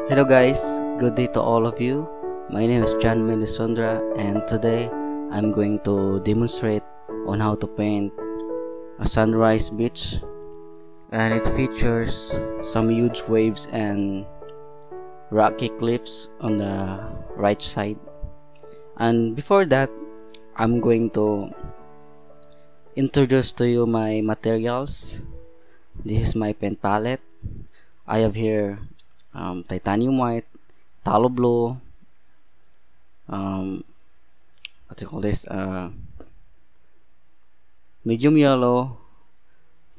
Hello guys, good day to all of you. My name is John Melisondra and today I'm going to demonstrate on how to paint a sunrise beach, and it features some huge waves and rocky cliffs on the right side. And before that, I'm going to introduce to you my materials. This is my paint palette. I have here titanium white, tallow blue, um, what do you call this? Medium yellow,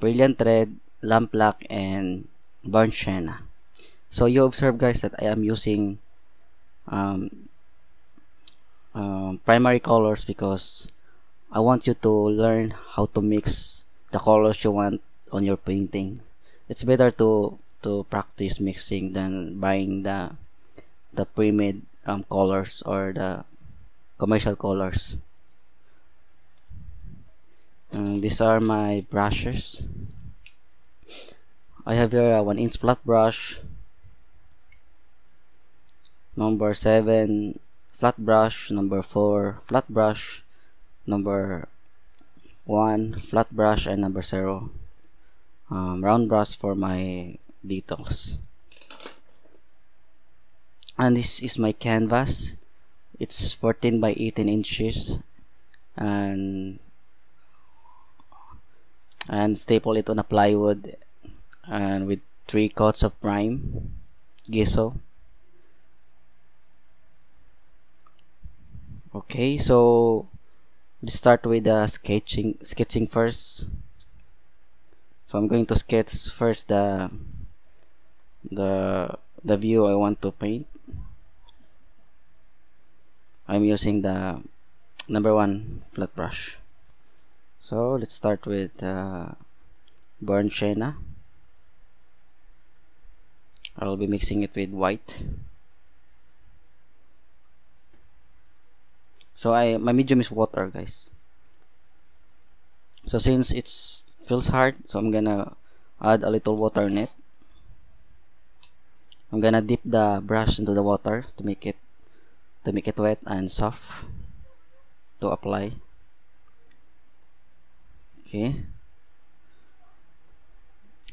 brilliant red, lamp black, and burnt sienna. So you observe, guys, that I am using um, primary colors because I want you to learn how to mix the colors you want on your painting. It's better to practice mixing than buying the pre-made colors or the commercial colors. These are my brushes. I have here a 1-inch flat brush, number 7 flat brush, number 4 flat brush, number 1 flat brush, and number 0 round brush for my details. And this is my canvas. It's 14 by 18 inches, and staple it on a plywood and with 3 coats of prime gesso. Okay, so let's start with the sketching first. So I'm going to sketch first the view I want to paint. I'm using the number 1 flat brush. So let's start with burnt sienna. I'll be mixing it with white. So my medium is water, guys. So since it feels hard, so I'm gonna add a little water in it. I'm gonna dip the brush into the water to make it wet and soft to apply. Okay,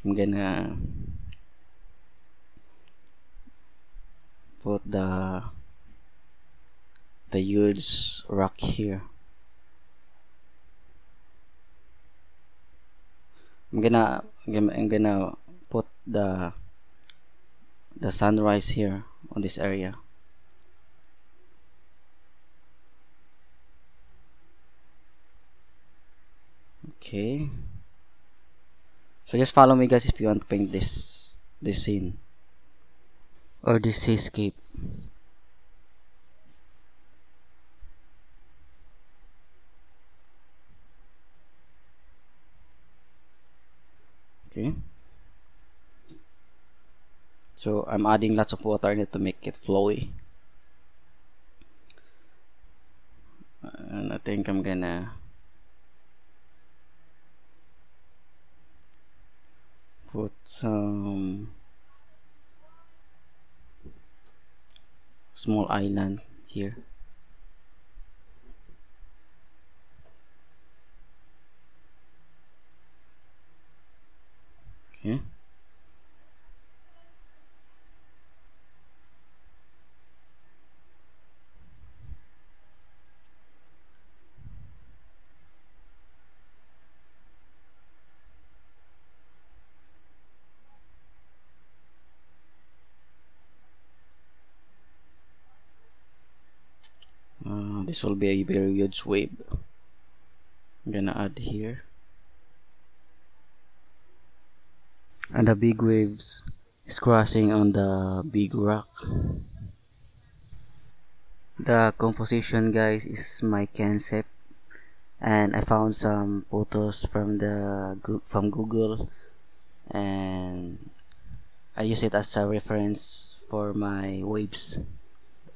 I'm gonna put the huge rock here. I'm gonna put the sunrise here on this area. Okay, so just follow me, guys, if you want to paint this scene or this seascape. Okay, so I'm adding lots of water in it to make it flowy, and I think I'm gonna put some small island here. Okay, this will be a very huge wave. I'm gonna add here, and the big waves is crashing on the big rock. The composition, guys, is my concept, and I found some photos from Google, and I use it as a reference for my waves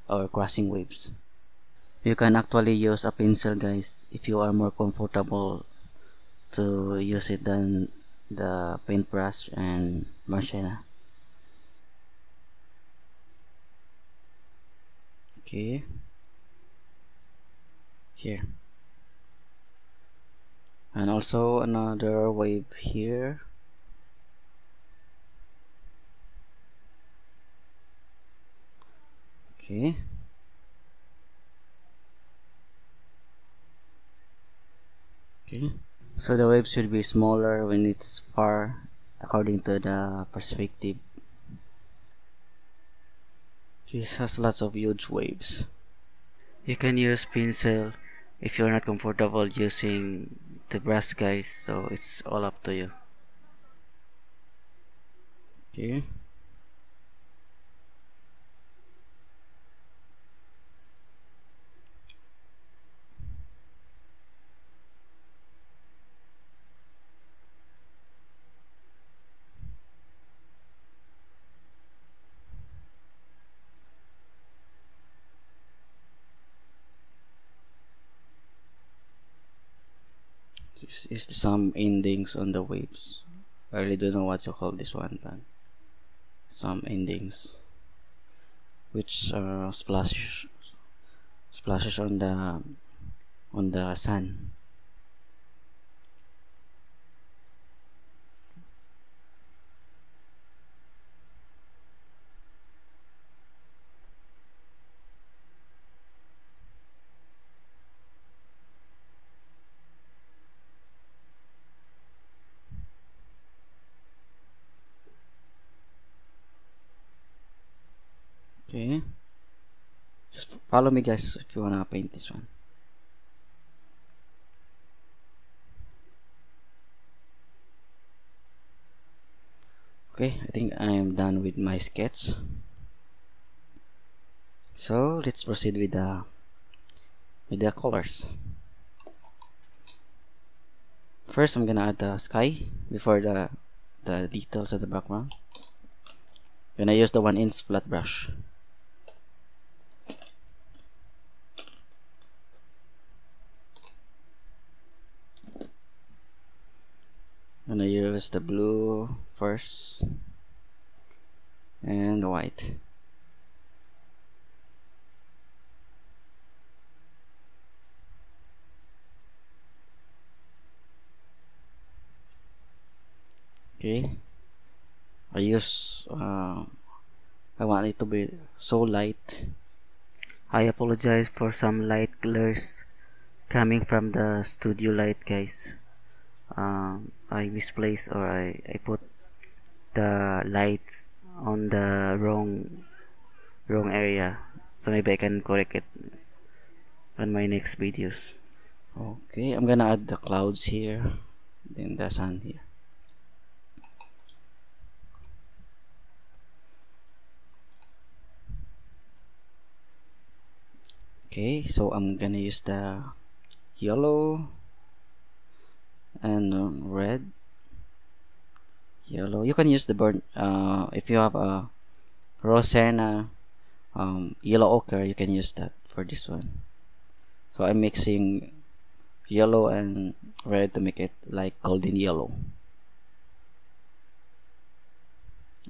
or crossing waves. You can actually use a pencil, guys, if you are more comfortable to use it than the paintbrush and mascara. Okay, here, and also another wave here. Okay, okay, so the wave should be smaller when it's far according to the perspective. This has lots of huge waves. You can use pencil if you're not comfortable using the brush, guys, so it's all up to you. Okay, this is some endings on the waves. I really don't know what you call this one, but some endings which splashes on the sun. Okay, just follow me, guys, if you wanna paint this one. Okay, I think I'm done with my sketch. So let's proceed with the colors. First, I'm gonna add the sky before the details of the background. Gonna use the 1-inch flat brush. Gonna use the blue first and white. Okay, I want it to be so light. I apologize for some light glares coming from the studio light, guys. I misplaced, or I put the lights on the wrong area, so maybe I can correct it on my next videos. Okay, I'm gonna add the clouds here, then the sun here. Okay, so I'm gonna use the yellow and red. Yellow, you can use the burnt if you have a raw sienna, yellow ochre, you can use that for this one. So I'm mixing yellow and red to make it like golden yellow.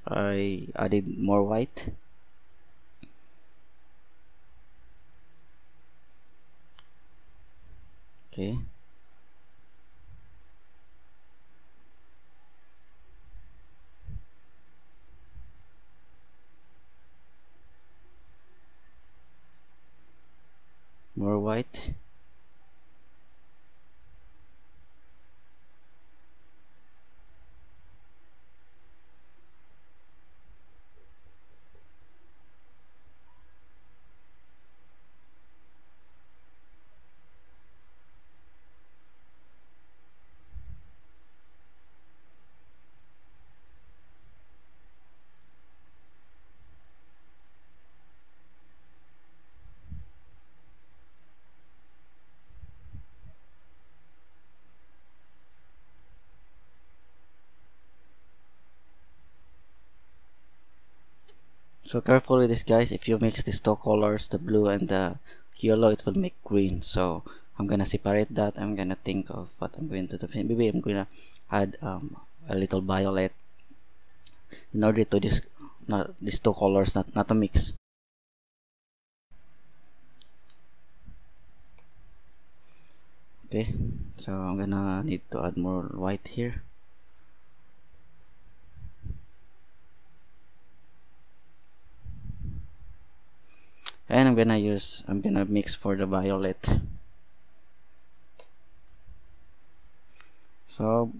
I added more white. Okay, more white. So careful with this, guys. If you mix these two colors, the blue and the yellow, it will make green. So I'm gonna separate that. I'm gonna think of what I'm going to do. Maybe I'm gonna add a little violet in order to these two colors not to mix. Okay, so I'm gonna need to add more white here. And I'm gonna mix for the violet. So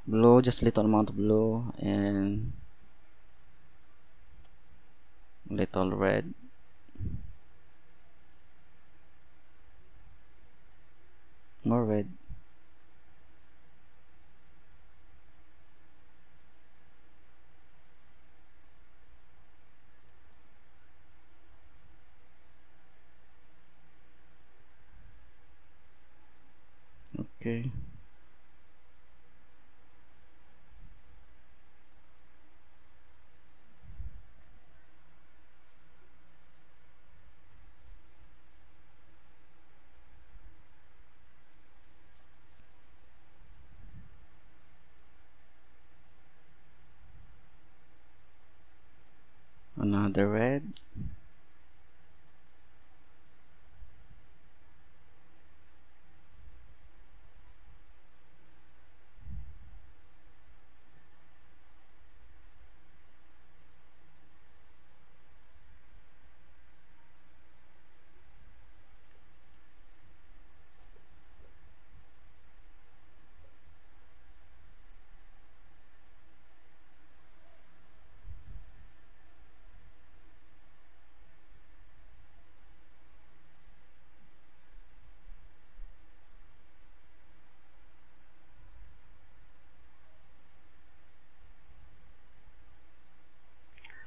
blue, just little amount of blue and little red. More red. Okay. Another red.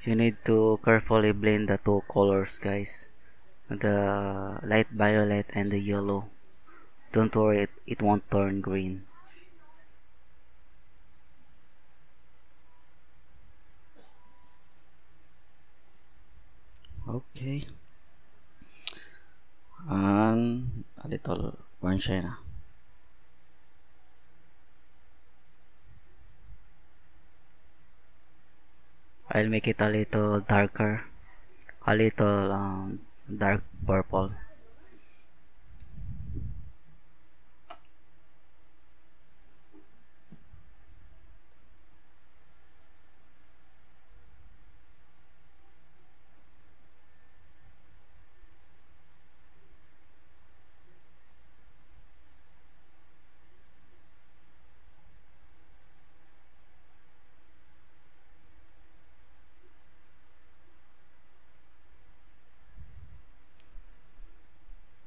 You need to carefully blend the two colors, guys. The light violet and the yellow. Don't worry, it won't turn green. Okay. And a little burnt sienna. I'll make it a little darker, a little dark purple.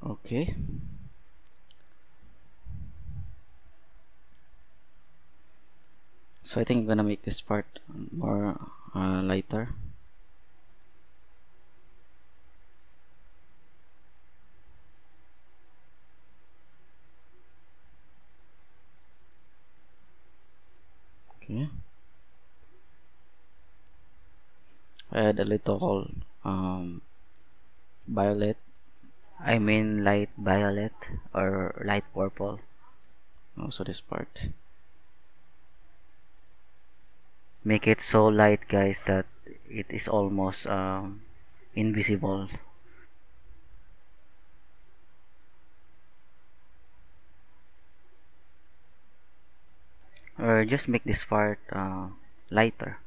Okay. So I think I'm gonna make this part more lighter. Okay. Add a little violet. I mean light violet or light purple. Also this part. Make it so light, guys, that it is almost invisible. Or just make this part lighter.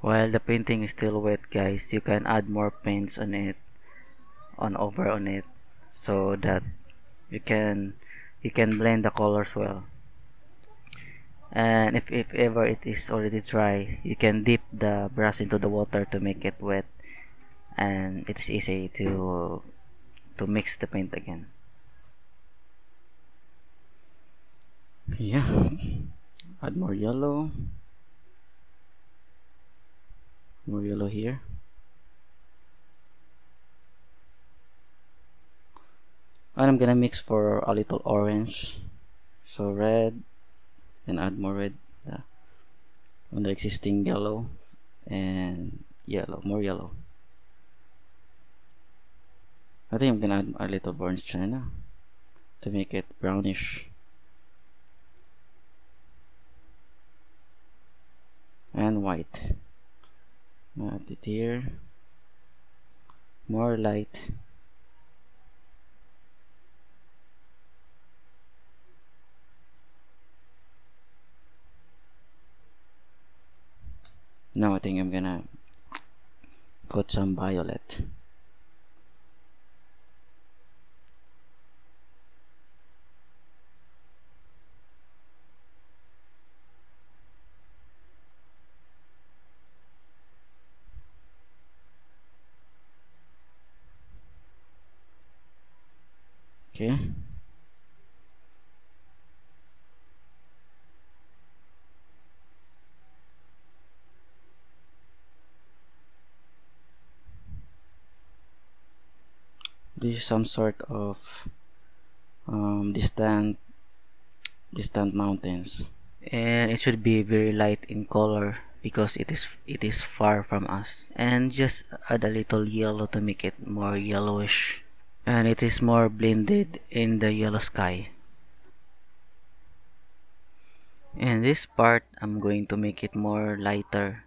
While the painting is still wet, guys, you can add more paints on it, on it, so that you can blend the colors well. And if ever it is already dry, you can dip the brush into the water to make it wet, and it is easy to mix the paint again. Yeah. Add more yellow here. And I'm gonna mix for a little orange. So red, and add more red on the existing yellow, and more yellow. I think I'm gonna add a little burnt sienna to make it brownish. And white. Add it here. More light. Now I think I'm gonna put some violet. Okay. This is some sort of distant mountains, and it should be very light in color because it is far from us. And just add a little yellow to make it more yellowish, and it is more blended in the yellow sky. And this part I'm going to make it more lighter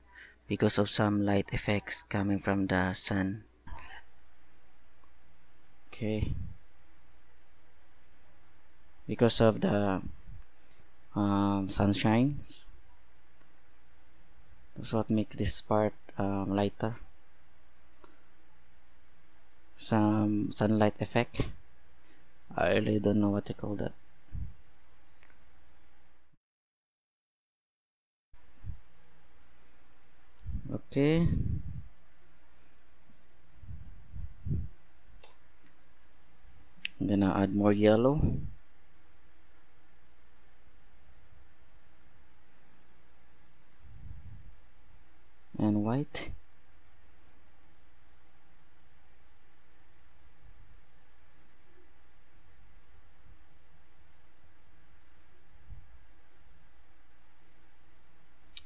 because of some light effects coming from the sun. Okay, because of the sunshine, that's what makes this part lighter. Some sunlight effect, I really don't know what to call that. Okay, I'm gonna add more yellow. And white.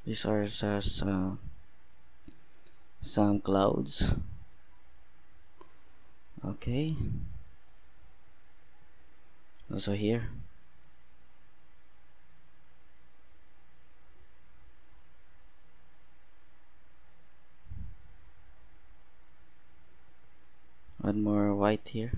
These are just some clouds. Okay, also here. Add more white here.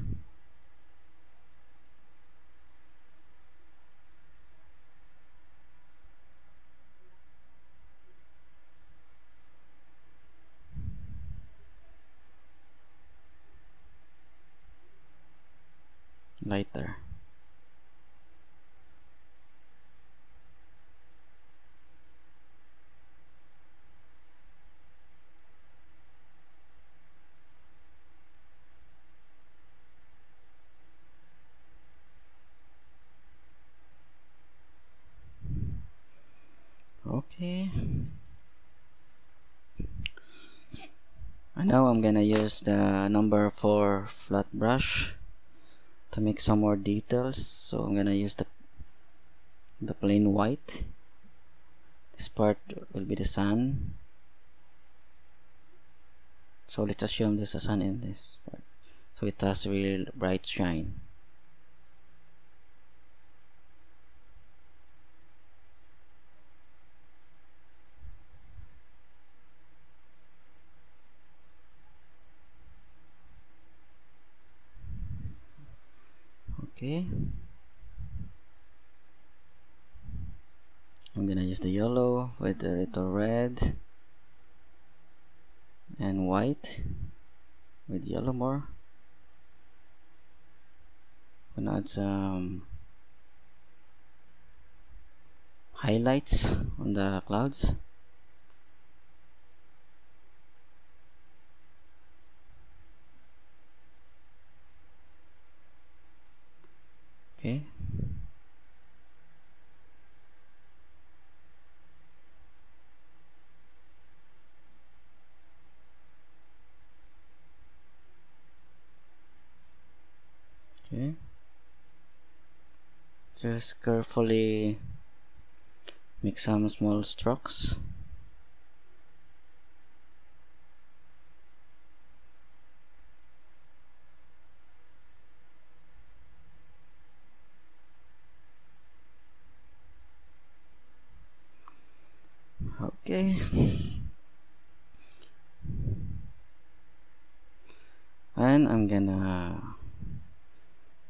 Lighter. Okay, and now I'm gonna use the number 4 flat brush to make some more details. So I'm gonna use the plain white. This part will be the sun, so let's assume there's a sun in this part, so it has really bright shine. Okay, I'm gonna use the yellow with a little red and white with yellow more. I'm gonna add some highlights on the clouds. Okay, okay, just carefully make some small strokes. Okay, and I'm gonna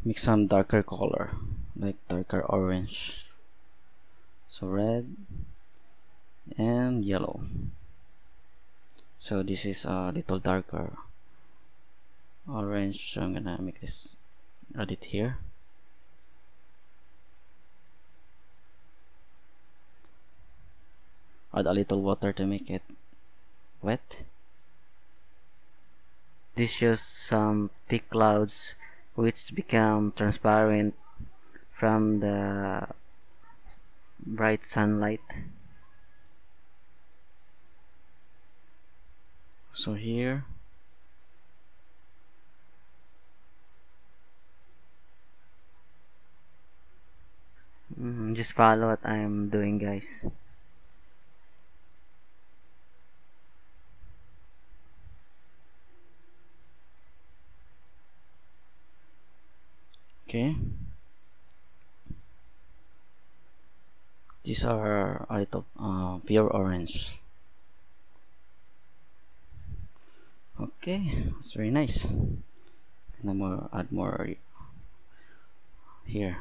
mix some darker color, like darker orange, so red and yellow. So this is a little darker orange, so I'm gonna make this, add it here. Add a little water to make it wet. This shows some thick clouds which become transparent from the bright sunlight. So here, just follow what I'm doing, guys. Okay, these are a little pure orange. Okay, it's very nice. Now add more here.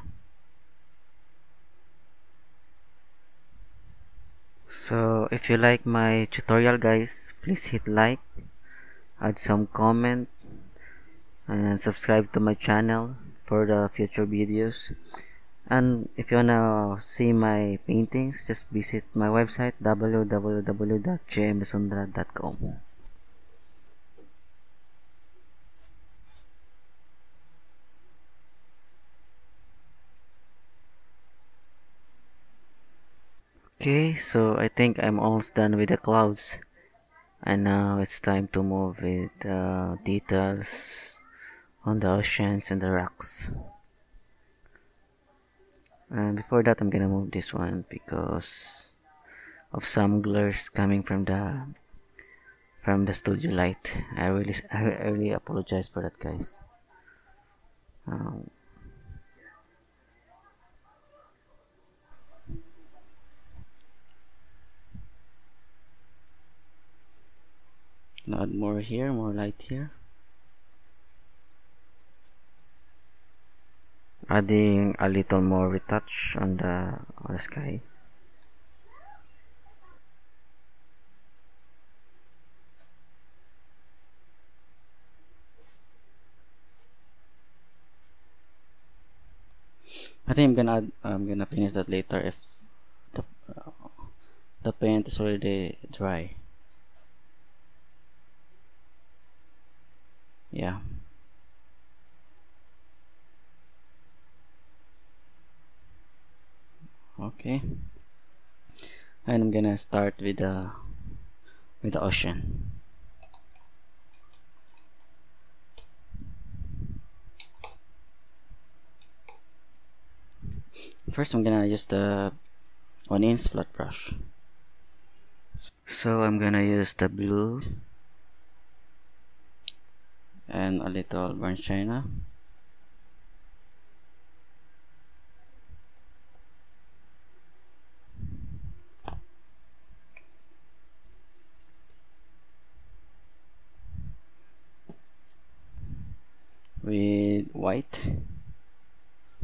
So if you like my tutorial, guys, please hit like, add some comment, and subscribe to my channel for the future videos. And if you wanna see my paintings, just visit my website www.jmsundra.com. Okay, so I think I'm almost done with the clouds, and now it's time to move with the details on the oceans and the rocks. And before that, I'm gonna move this one because of some glares coming from the studio light. I really apologize for that, guys. Um, add more here, more light here. Adding a little more retouch on the sky. I think I'm gonna finish that later if the uh, the paint is already dry. Yeah. Okay. And I'm gonna start with the ocean. First, I'm gonna use the 1-inch flat brush. So I'm gonna use the blue and a little burnt sienna. With white.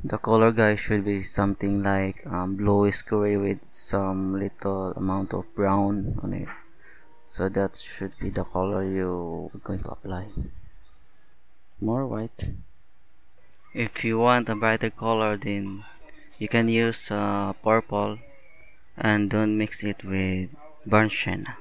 The color, guys, should be something like bluish gray with some little amount of brown on it. So that should be the color you're going to apply. More white. If you want a brighter color, then you can use purple, and don't mix it with burnt sienna.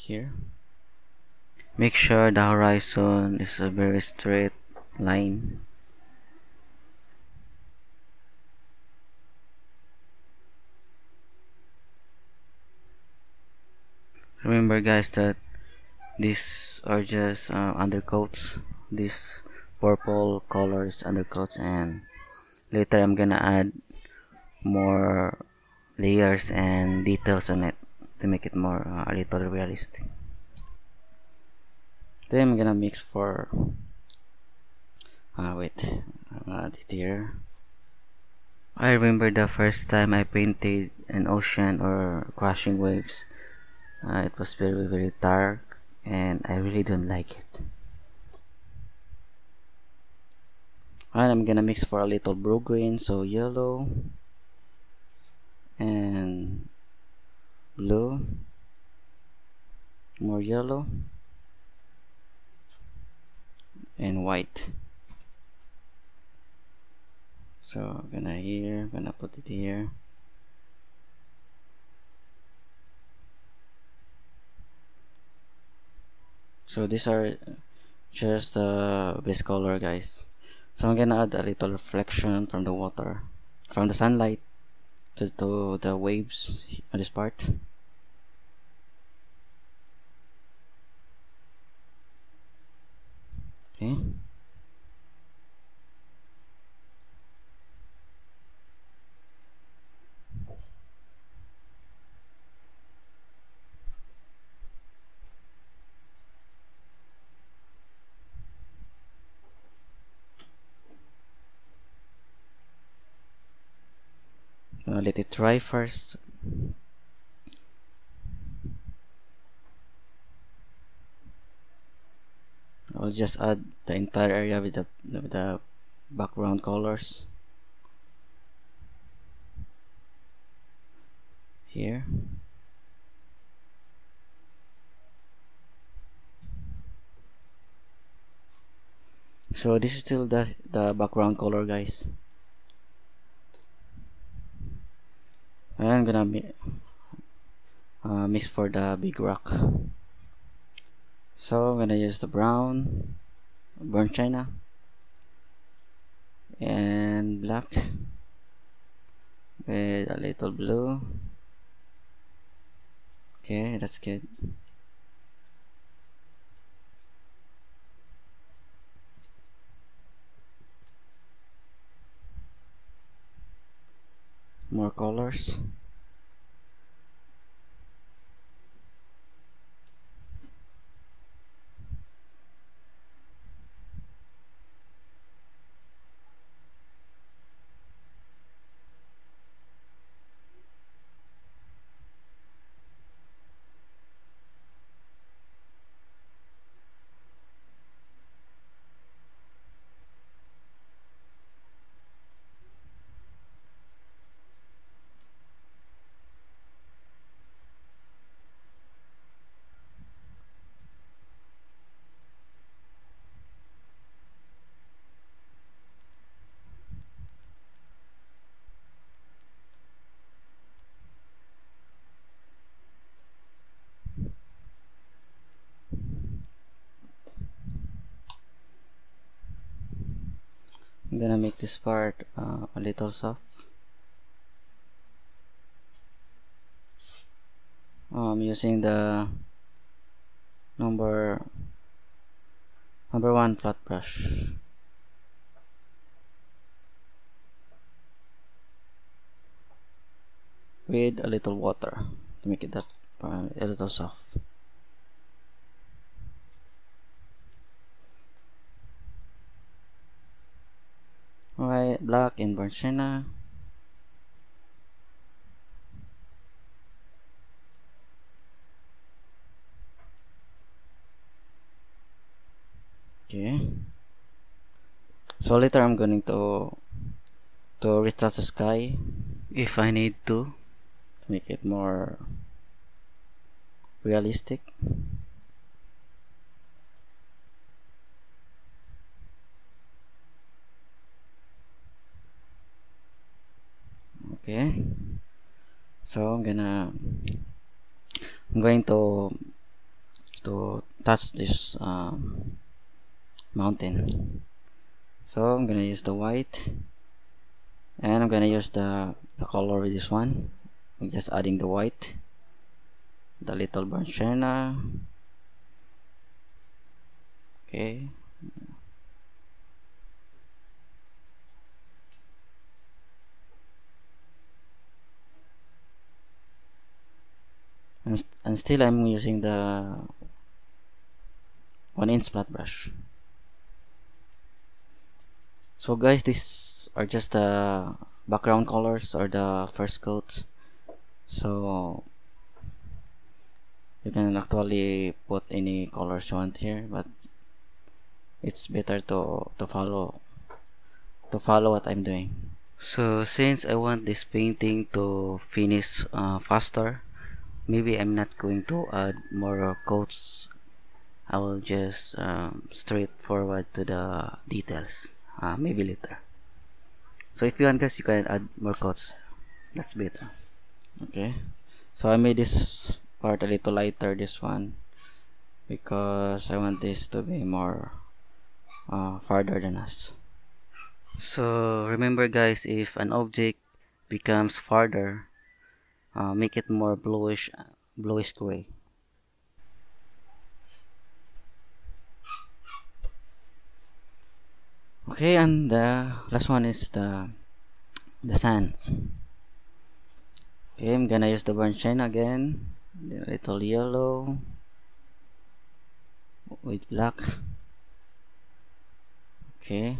Here, make sure the horizon is a very straight line. Remember, guys, that these are just undercoats. This purple colors undercoats, and later I'm gonna add more layers and details on it to make it more a little realistic. Then I'm gonna mix for Wait, add it here. I remember the first time I painted an ocean or crashing waves. It was very very dark and I really don't like it. And I'm gonna mix for a little blue green, so yellow and blue, more yellow and white. So gonna put it here. So these are just the base color, guys. So I'm gonna add a little reflection from the water, from the sunlight to the waves on this part. Okay. Let it dry first. I'll just add the entire area with the background colors here. So this is still the background color, guys. And I'm gonna mix for the big rock. So I'm gonna use the brown, burnt china, and black with a little blue. Okay, that's good. More colors. I'm gonna make this part a little soft. I'm using the number 1 flat brush with a little water to make it that a little soft. Alright, black and burnt sienna. Okay. So later I'm going to retouch the sky if I need to make it more realistic. Okay. So I'm going to touch this mountain. So I'm gonna use the white and I'm gonna use the color with this one. I'm just adding the white, the little burnt sienna. Okay. And still I'm using the 1-inch flat brush. So guys, these are just the background colors or the first coats. So you can actually put any colors you want here, but it's better to follow what I'm doing. So since I want this painting to finish faster, maybe I'm not going to add more coats. I will just straight forward to the details, maybe later. So if you want guys, you can add more coats. That's better. Okay, so I made this part a little lighter, this one, because I want this to be more farther than us. So remember guys, if an object becomes farther, make it more bluish gray. Okay, and the last one is the sand. Okay, I'm gonna use the burnt sienna again, a little yellow with black. Okay,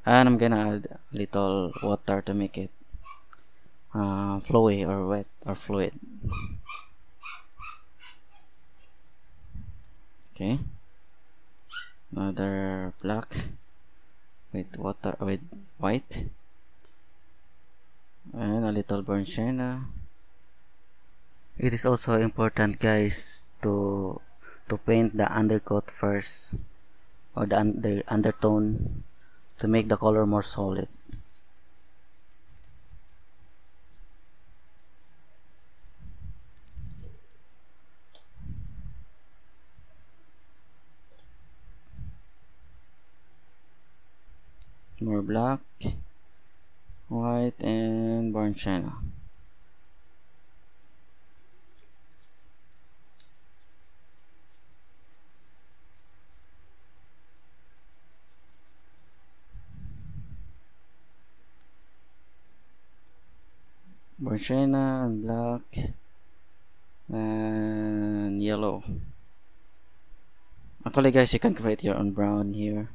and I'm gonna add a little water to make it flowy or wet or fluid. Okay, another black with water with white, and a little burnt sienna. It is also important guys to paint the undercoat first, or the undertone, to make the color more solid. More black, white, and burnt sienna. Burnt sienna and black and yellow. Actually guys, you can create your own brown here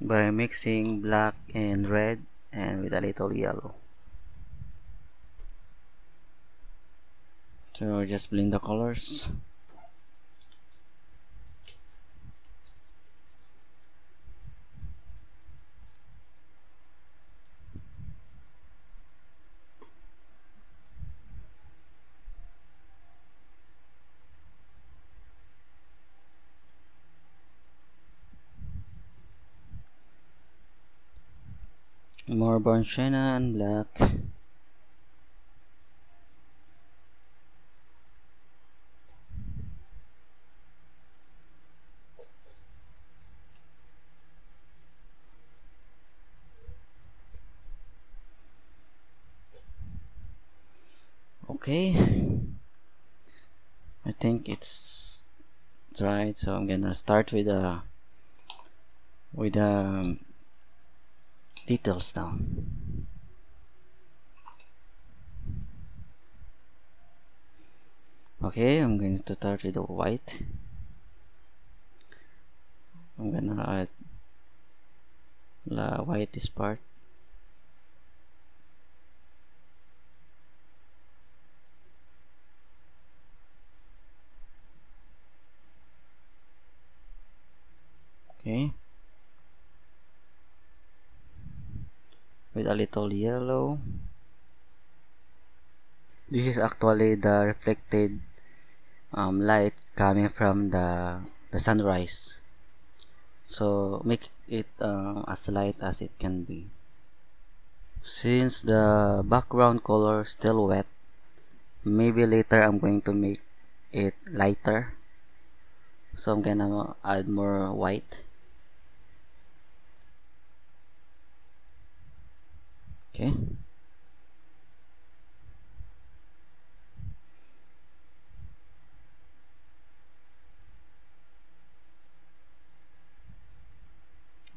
by mixing black and red and with a little yellow. So just blend the colors. More burnt sienna and black. Okay, I think it's right. So I'm gonna start with the details now. Okay, I'm going to start with the white. I'm gonna add the whitest part. Okay, with a little yellow. This is actually the reflected light coming from the sunrise, so make it as light as it can be. Since the background color is still wet, maybe later I'm going to make it lighter, so I'm gonna add more white. Okay,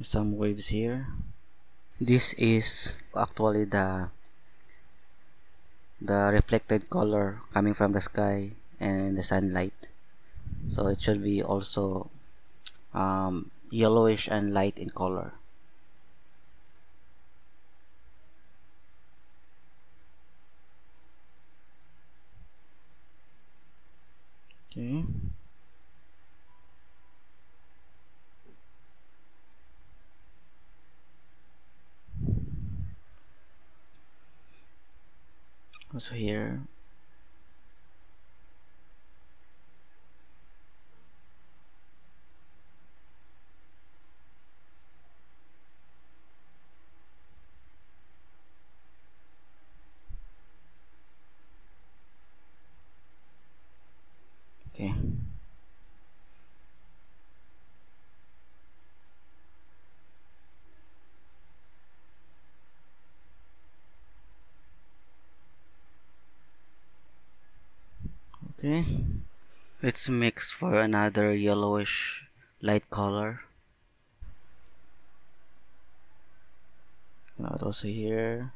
some waves here. This is actually the reflected color coming from the sky and the sunlight, so it should be also yellowish and light in color. Okay. Also here. Okay. Okay. Let's mix for another yellowish light color. Now also here.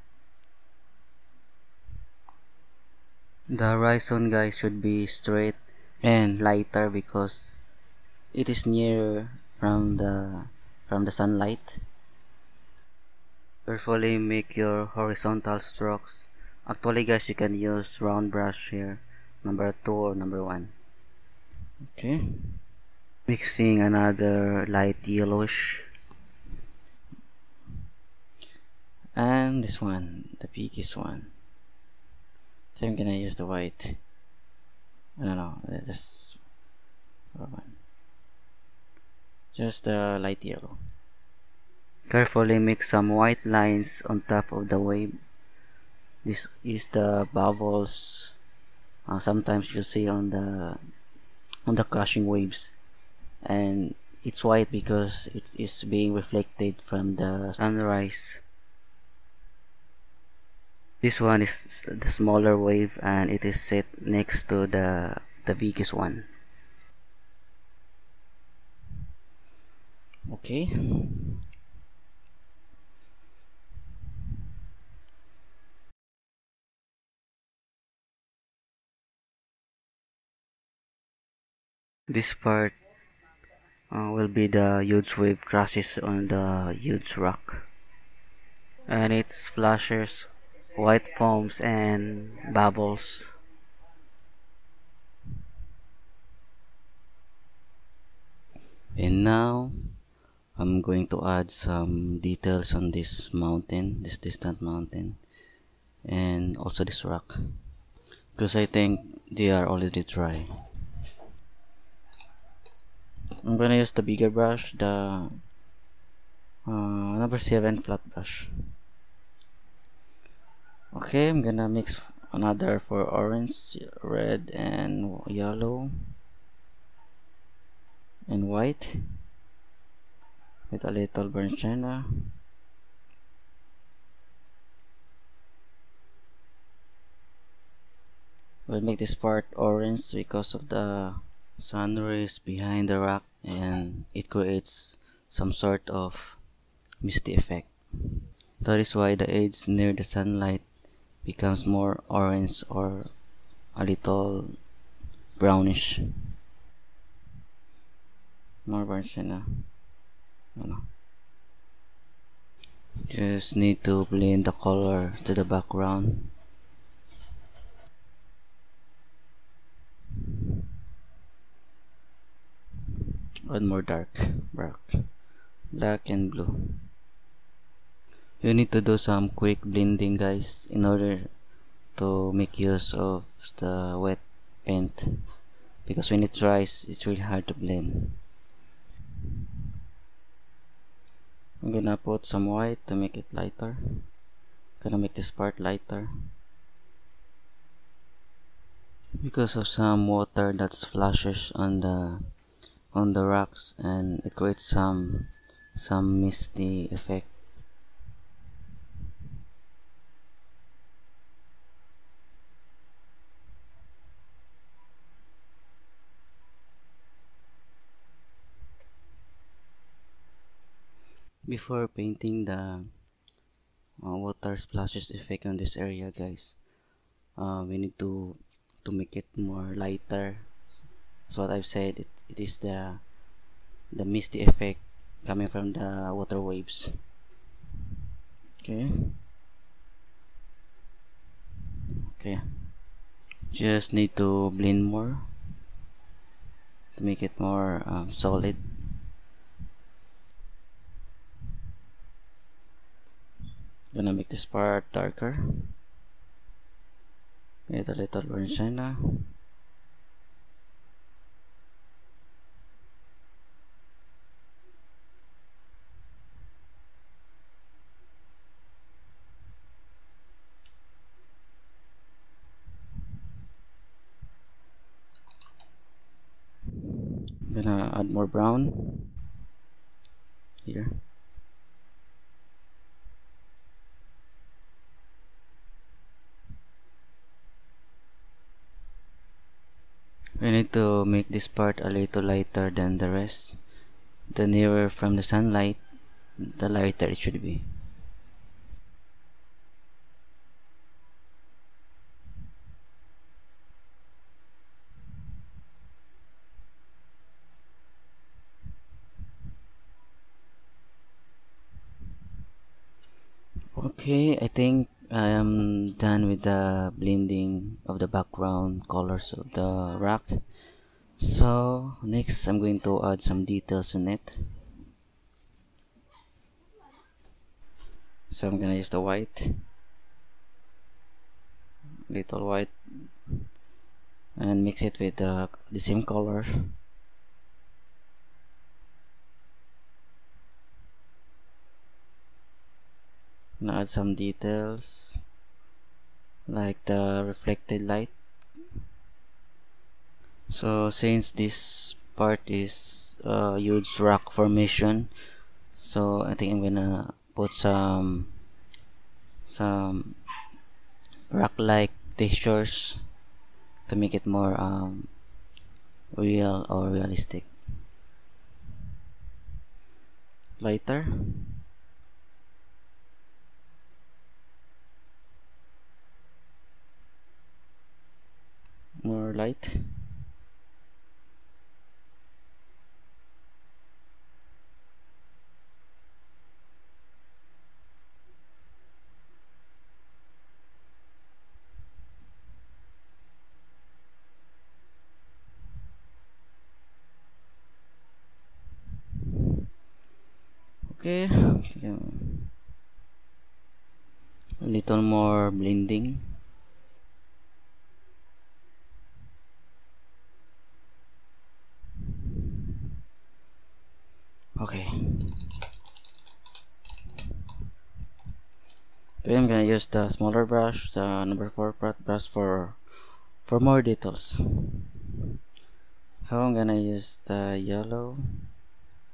The horizon, guys, should be straight and lighter because it is near from the sunlight. Carefully make your horizontal strokes. Actually, guys, you can use round brush here, number 2 or number 1. Okay. Mixing another light yellowish. And this one, the biggest one. So I'm gonna use the white. I don't know, this one. Just the light yellow. Carefully mix some white lines on top of the wave. This is the bubbles. Sometimes you see on the crashing waves, and it's white because it is being reflected from the sunrise. This one is the smaller wave, and it is set next to the biggest one. Okay. This part will be the huge wave crashes on the huge rock, and it splashes white foams and bubbles. And now I'm going to add some details on this mountain, this distant mountain, and also this rock, because I think they are already dry. I'm gonna use the bigger brush, the number 7 flat brush. Okay, I'm gonna mix another for orange, red, and yellow, and white with a little burnt sienna. We'll make this part orange because of the sun rays behind the rock, and it creates some sort of misty effect. That is why the edge near the sunlight becomes more orange or a little brownish. More burnt sienna. Ano. Just need to blend the color to the background. One more black and blue. You need to do some quick blending, guys, in order to make use of the wet paint, because when it dries it's really hard to blend. I'm gonna put some white to make it lighter. Gonna make this part lighter because of some water that splashes on the rocks, and it creates some misty effect. Before painting the water splashes effect on this area, guys, we need to make it more lighter. That's what I've said. It is the misty effect coming from the water waves. Okay. Okay. Just need to blend more to make it more solid. Gonna make this part darker. Get a little burn sienna. Gonna add more brown here. We need to make this part a little lighter than the rest. The nearer from the sunlight, the lighter it should be. Okay, I think I am done with the blending of the background colors of the rock. So next I'm going to add some details in it. So I'm gonna use the white, little white, and mix it with the same color. Now add some details like the reflected light. So since this part is a huge rock formation, so I think I'm gonna put some rock-like textures to make it more real or realistic. Lighter. More light. Okay, a little more blending. Okay. Okay, I'm gonna use the smaller brush, the number 4 brush for more details. So I'm gonna use the yellow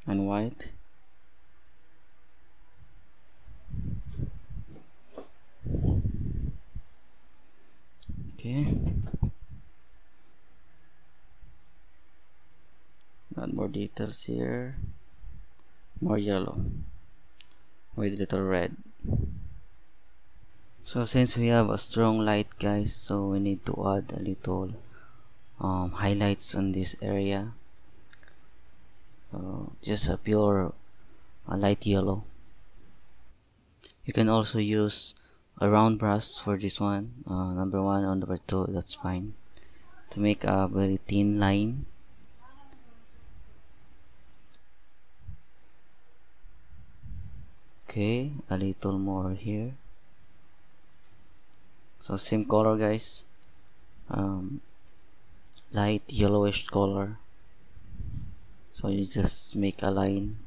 and white. Okay. Add more details here. More yellow with little red. So since we have a strong light, guys, so we need to add a little highlights on this area. So just a pure light yellow. You can also use a round brush for this one, number 1 or number 2, that's fine, to make a very thin line. Okay, a little more here. So same color, guys, light yellowish color. So you just make a line.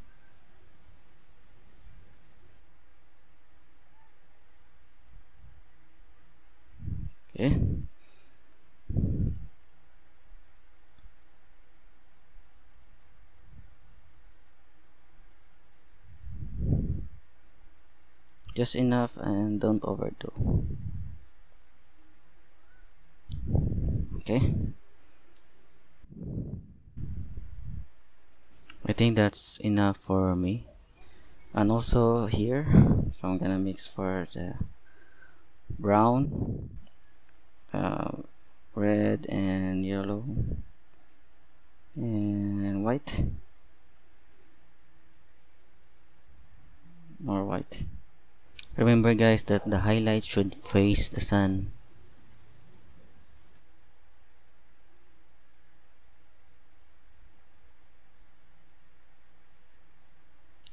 Okay. Just enough and don't overdo. Okay. I think that's enough for me. And also here, so I'm gonna mix for the brown, red and yellow and white. more white. Remember guys that the highlight should face the sun.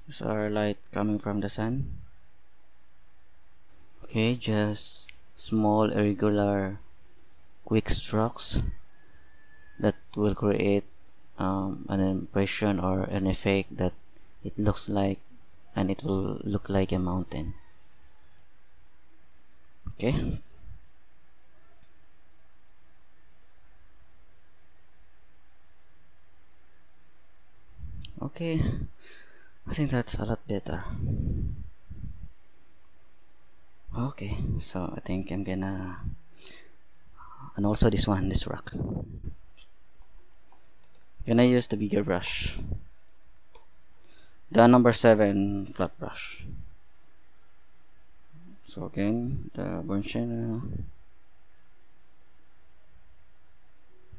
Is our light coming from the sun? Okay, just small irregular quick strokes that will create an impression or an effect that it looks like, and it will look like a mountain. Okay. Okay, I think that's a lot better. Okay, so I think I'm gonna, and also this one, this rock, gonna use the bigger brush, the number 7 flat brush. So again, the burnt sienna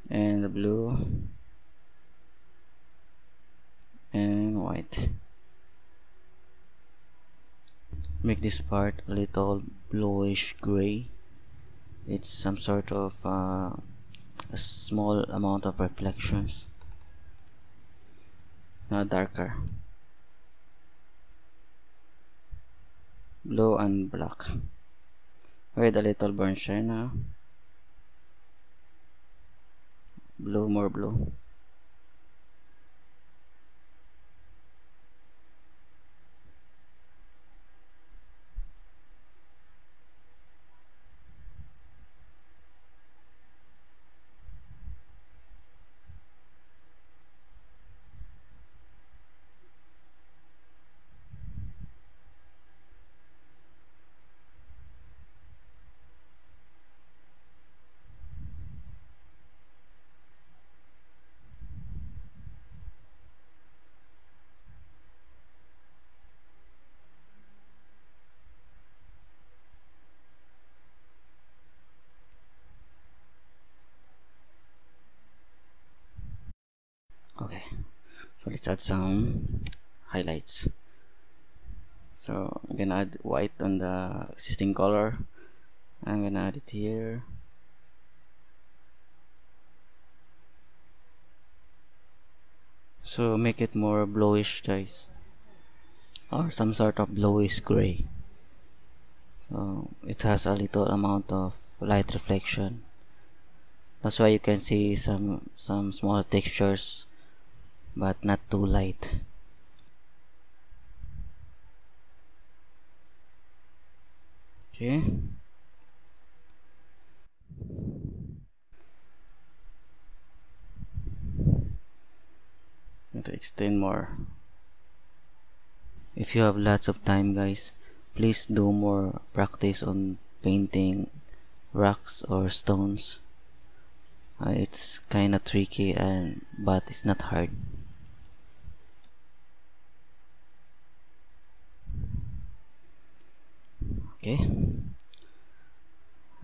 and the blue and white. Make this part a little bluish gray. It's some sort of a small amount of reflections, not darker. Blue and black with a little burnt sienna. Blue, more blue. Okay, so let's add some highlights. So I'm gonna add white on the existing color. I'm gonna add it here. So make it more bluish guys, or some sort of bluish gray. So it has a little amount of light reflection. That's why you can see some small textures, but not too light. Okay. Going to extend more. If you have lots of time guys, please do more practice on painting rocks or stones. It's kinda tricky, but it's not hard. Okay,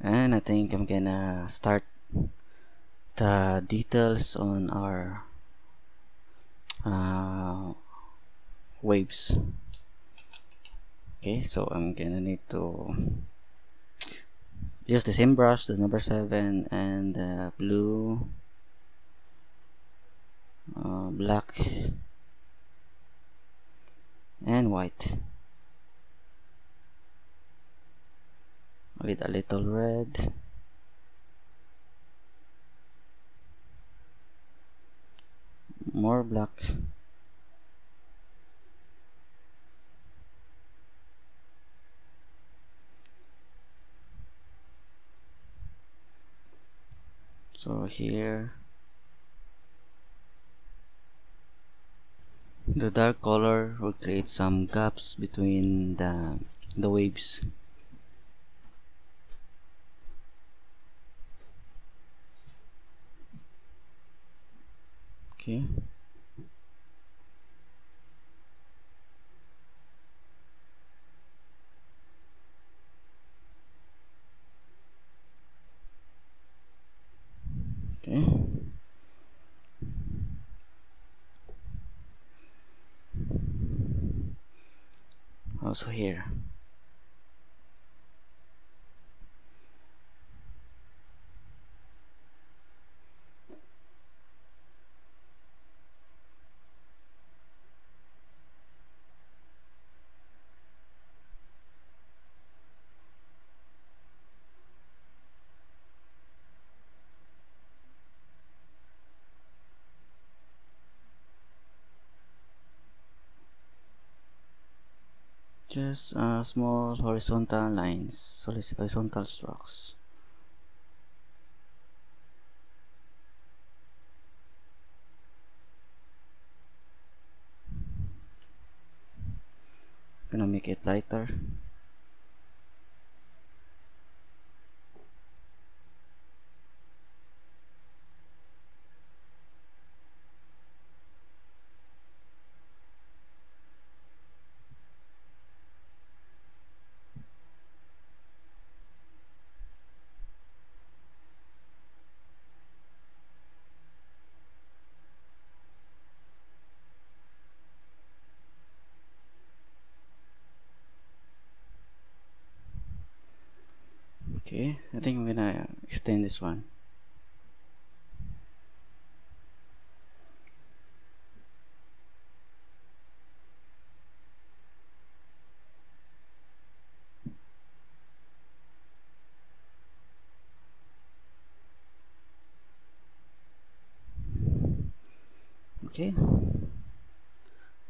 and I think I'm gonna start the details on our waves. Okay, so I'm gonna need to use the same brush, the number 7 and the blue, black and white with a little red, more black, so here the dark color will create some gaps between the waves. Okay, okay, also here. Just small horizontal lines, horizontal strokes. Gonna make it lighter. Okay, I think I'm gonna extend this one. Okay,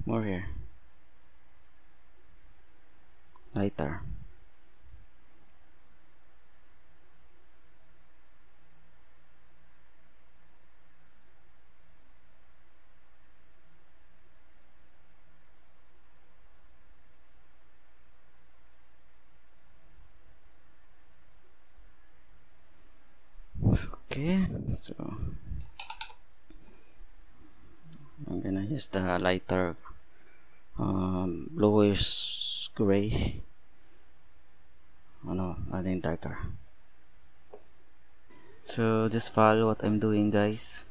more here, lighter. Okay, so I'm gonna use the lighter bluish gray. Oh no, nothing darker. So just follow what I'm doing, guys.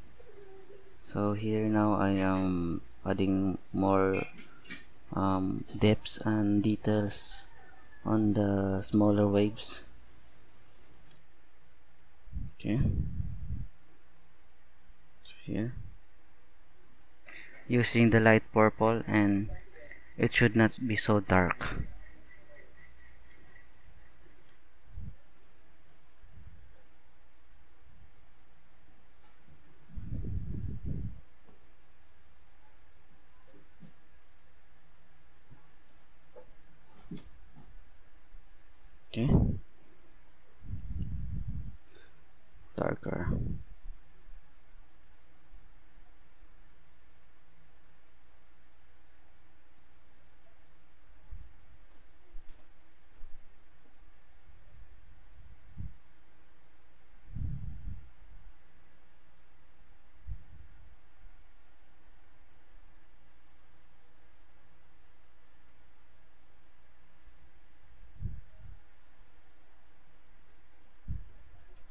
So here now I am adding more depths and details on the smaller waves. Okay, so here using the light purple, and it should not be so dark. Okay, darker.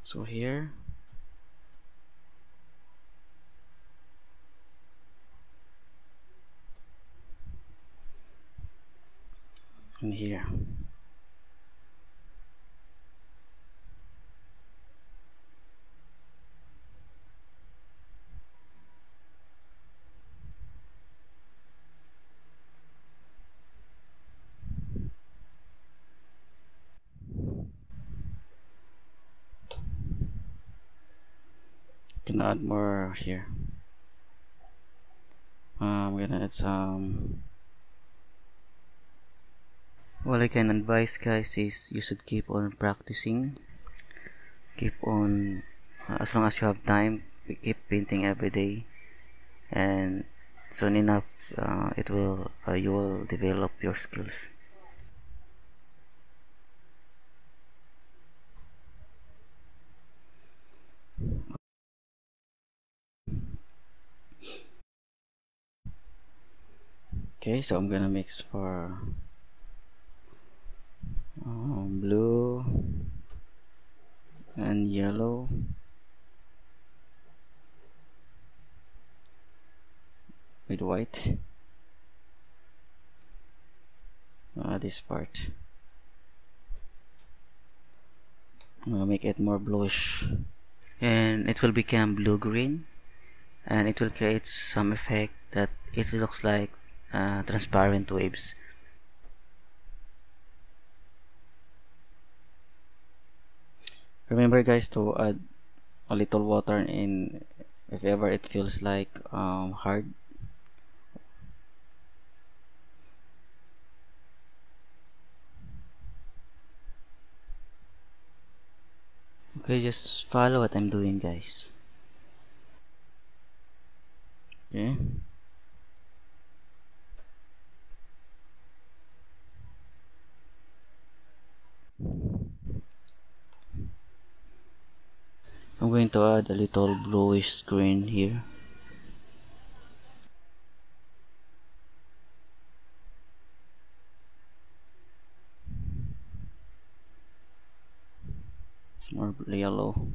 So here and here. Can add more here. I'm gonna add some. What I can advise, guys, is you should keep on practicing. Keep on, as long as you have time, keep painting every day, and soon enough, it will you will develop your skills. Okay, so I'm gonna mix for blue and yellow with white. this part. Make it more bluish, and it will become blue-green, and it will create some effect that it looks like transparent waves. Remember guys to add a little water in if ever it feels like hard. Okay, just follow what I'm doing guys. Okay. I'm going to add a little bluish green here. More yellow.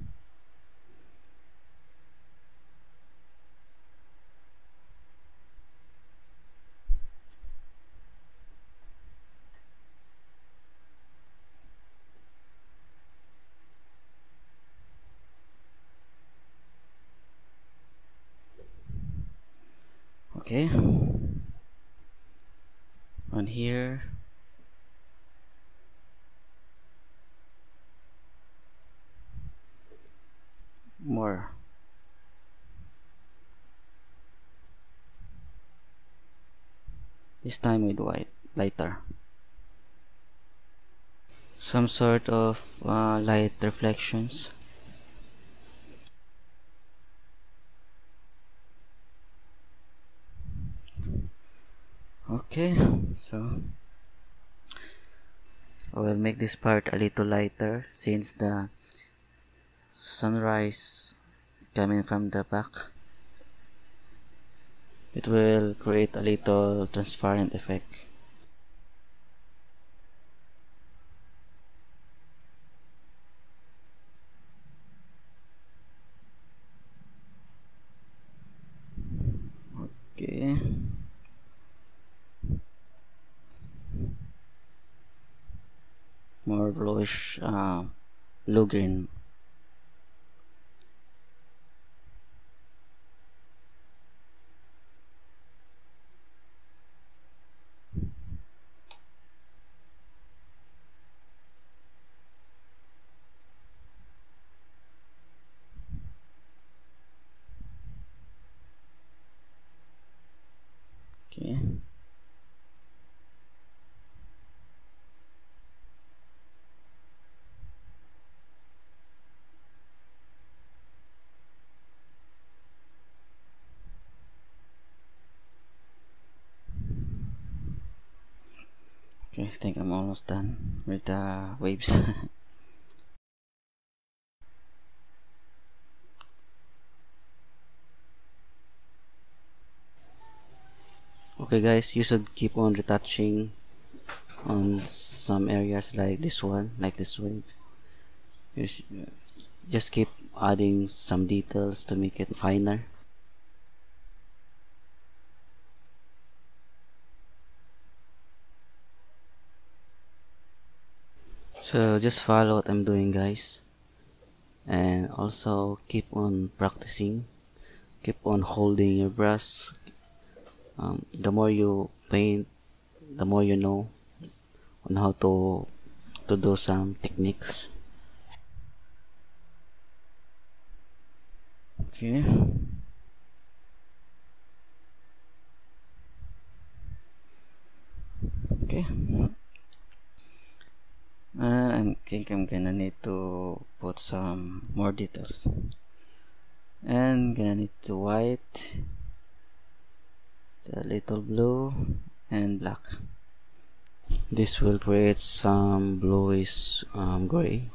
Okay. On here. More. This time with white, lighter. Some sort of light reflections. Okay, so I will make this part a little lighter since the sunrise coming from the back. It will create a little transparent effect. Okay. More bluish blue green. Okay. Okay, I think I'm almost done with the waves. Okay guys, you should keep on retouching on some areas like this one, like this wave. You just keep adding some details to make it finer. So just follow what I'm doing guys, and also keep on practicing, keep on holding your brush. The more you paint, the more you know on how to do some techniques. Okay. Okay. I think I'm gonna need to put some more details. And gonna need to white, a little blue, and black. This will create some bluish gray.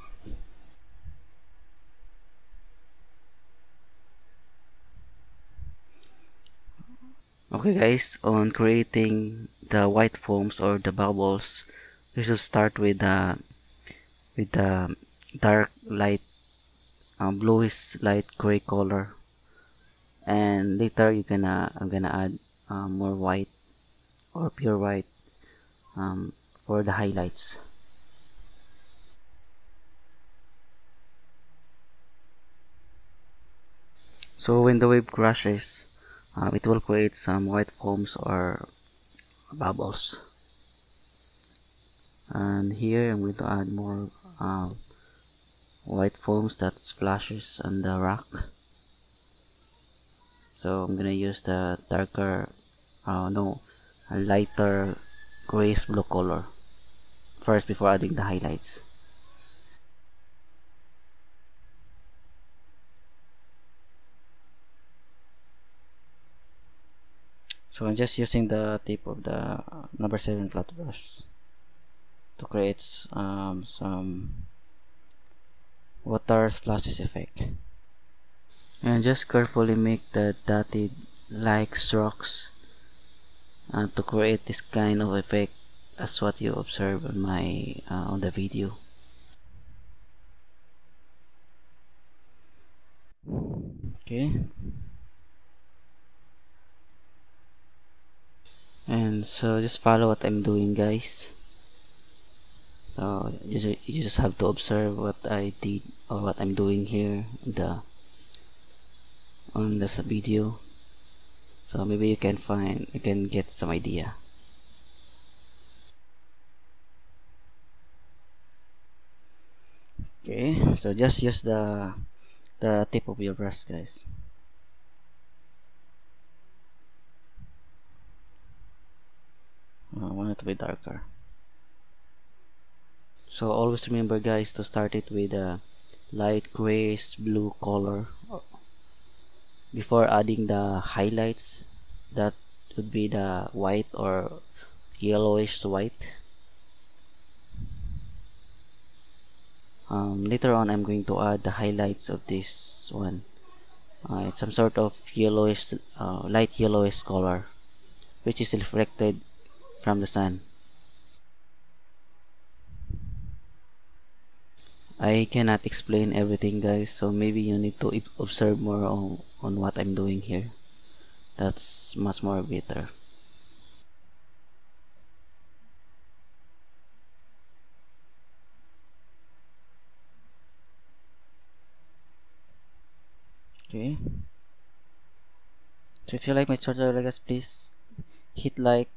Okay guys, on creating the white foams or the bubbles, we should start with the dark light bluish light gray color, and later I'm gonna add more white or pure white for the highlights. So when the wave crashes, it will create some white foams or bubbles. And here I'm going to add more white foams that splashes on the rock. So I'm gonna use the darker, no, a lighter grayish blue color first before adding the highlights. So I'm just using the tip of the number 7 flat brush to create some water splashes effect, and just carefully make the dotted like strokes to create this kind of effect as what you observe on my on the video. Okay, and so just follow what I'm doing, guys. So you just have to observe what I did or what I'm doing here on this video, so maybe you can get some idea. Okay, so just use the tip of your brush, guys. I want it to be darker. So always remember, guys, to start it with a light grayish blue color before adding the highlights. That would be the white or yellowish white. Later on I'm going to add the highlights of this one. It's some sort of yellowish, light yellowish color, which is reflected from the sun. I cannot explain everything, guys, so maybe you need to observe more on what I'm doing here. That's much more better. Okay, so if you like my tutorial, guys, please hit like,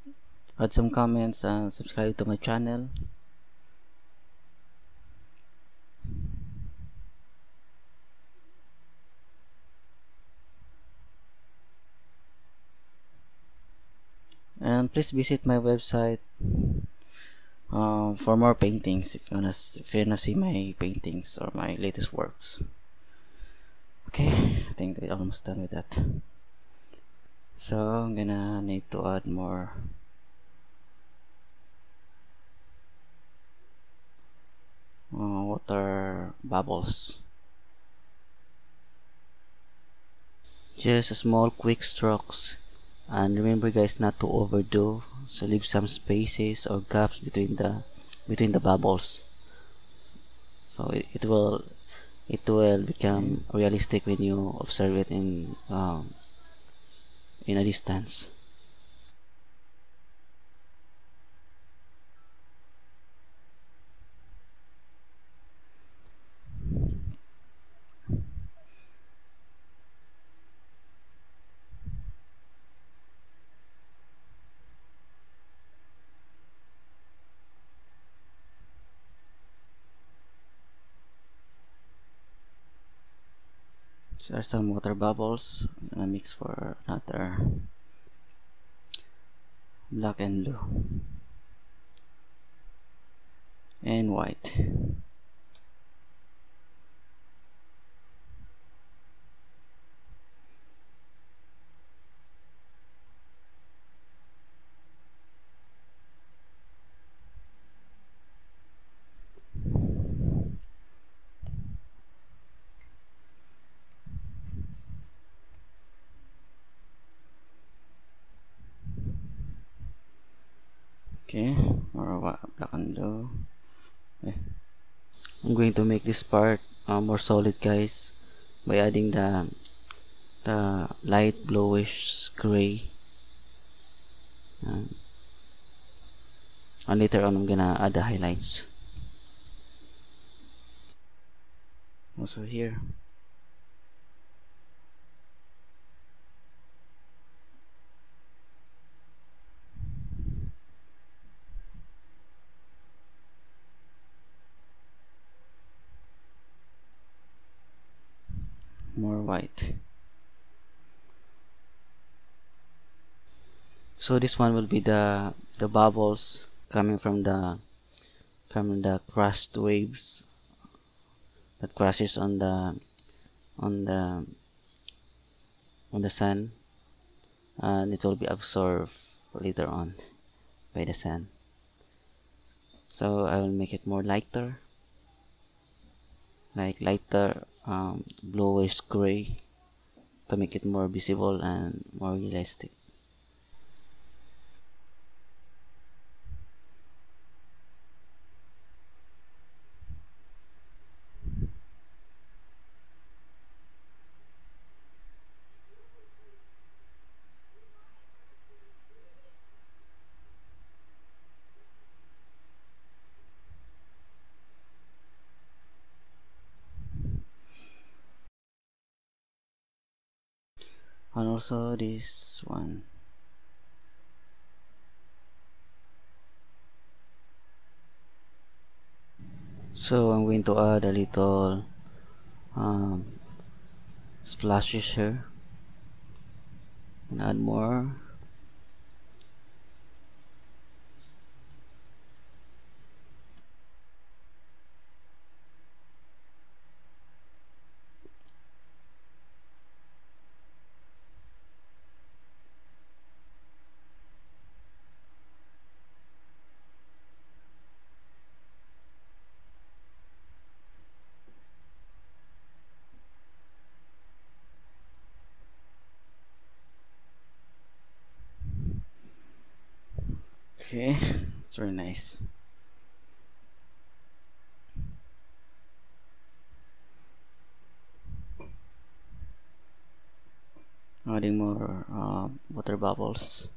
add some comments, and subscribe to my channel. And please visit my website for more paintings if you wanna see my paintings or my latest works. Okay, I think we're almost done with that. So I'm gonna need to add more water bubbles. Just a small quick strokes, and remember, guys, not to overdo, so leave some spaces or gaps between the bubbles, so it will become realistic when you observe it in a distance. So there's some water bubbles. I'm gonna mix for another black and blue and white. Okay, or black and blue. Okay. I'm going to make this part more solid, guys, by adding the light bluish gray and later on I'm gonna add the highlights. Also here. More white. So this one will be the bubbles coming from the crushed waves that crashes on the on the on the sun, and it will be absorbed later on by the sun. So I will make it more lighter, like lighter bluish gray, to make it more visible and more realistic. And also this one. So I'm going to add a little um, splashes here and add more. Okay, it's very nice. Adding more water bubbles.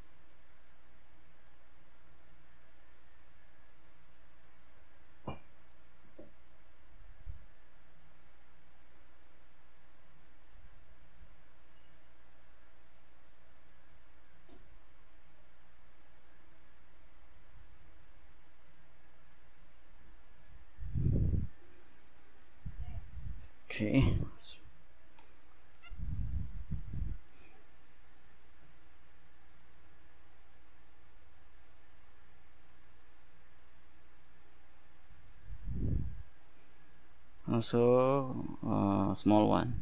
Okay. Also, small one.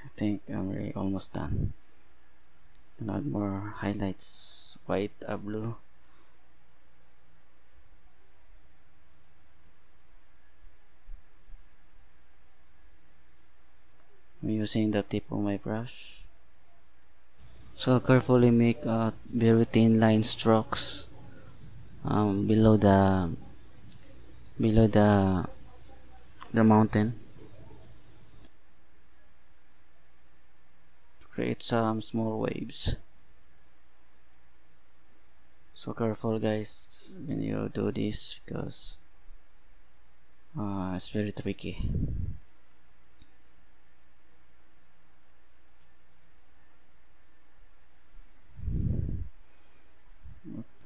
I think I'm really almost done. And add more highlights, white, blue. I'm using the tip of my brush. So carefully make very thin line strokes below the mountain. Create some small waves. So careful guys when you do this, because it's very tricky.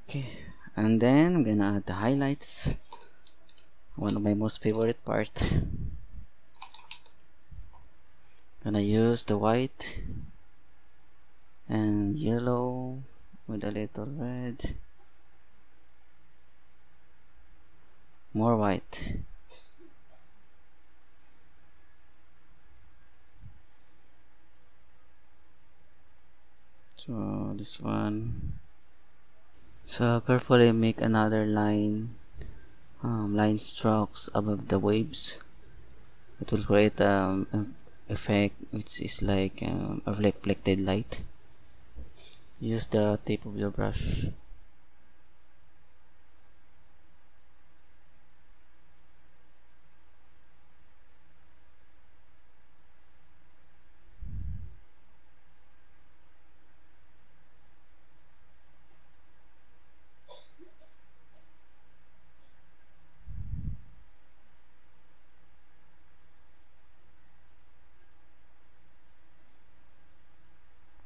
Okay, and then I'm gonna add the highlights, one of my most favorite part. Gonna use the white and yellow with a little red, more white. So this one. So carefully make another line strokes above the waves, it will create an effect which is like a reflected light. Use the tip of your brush.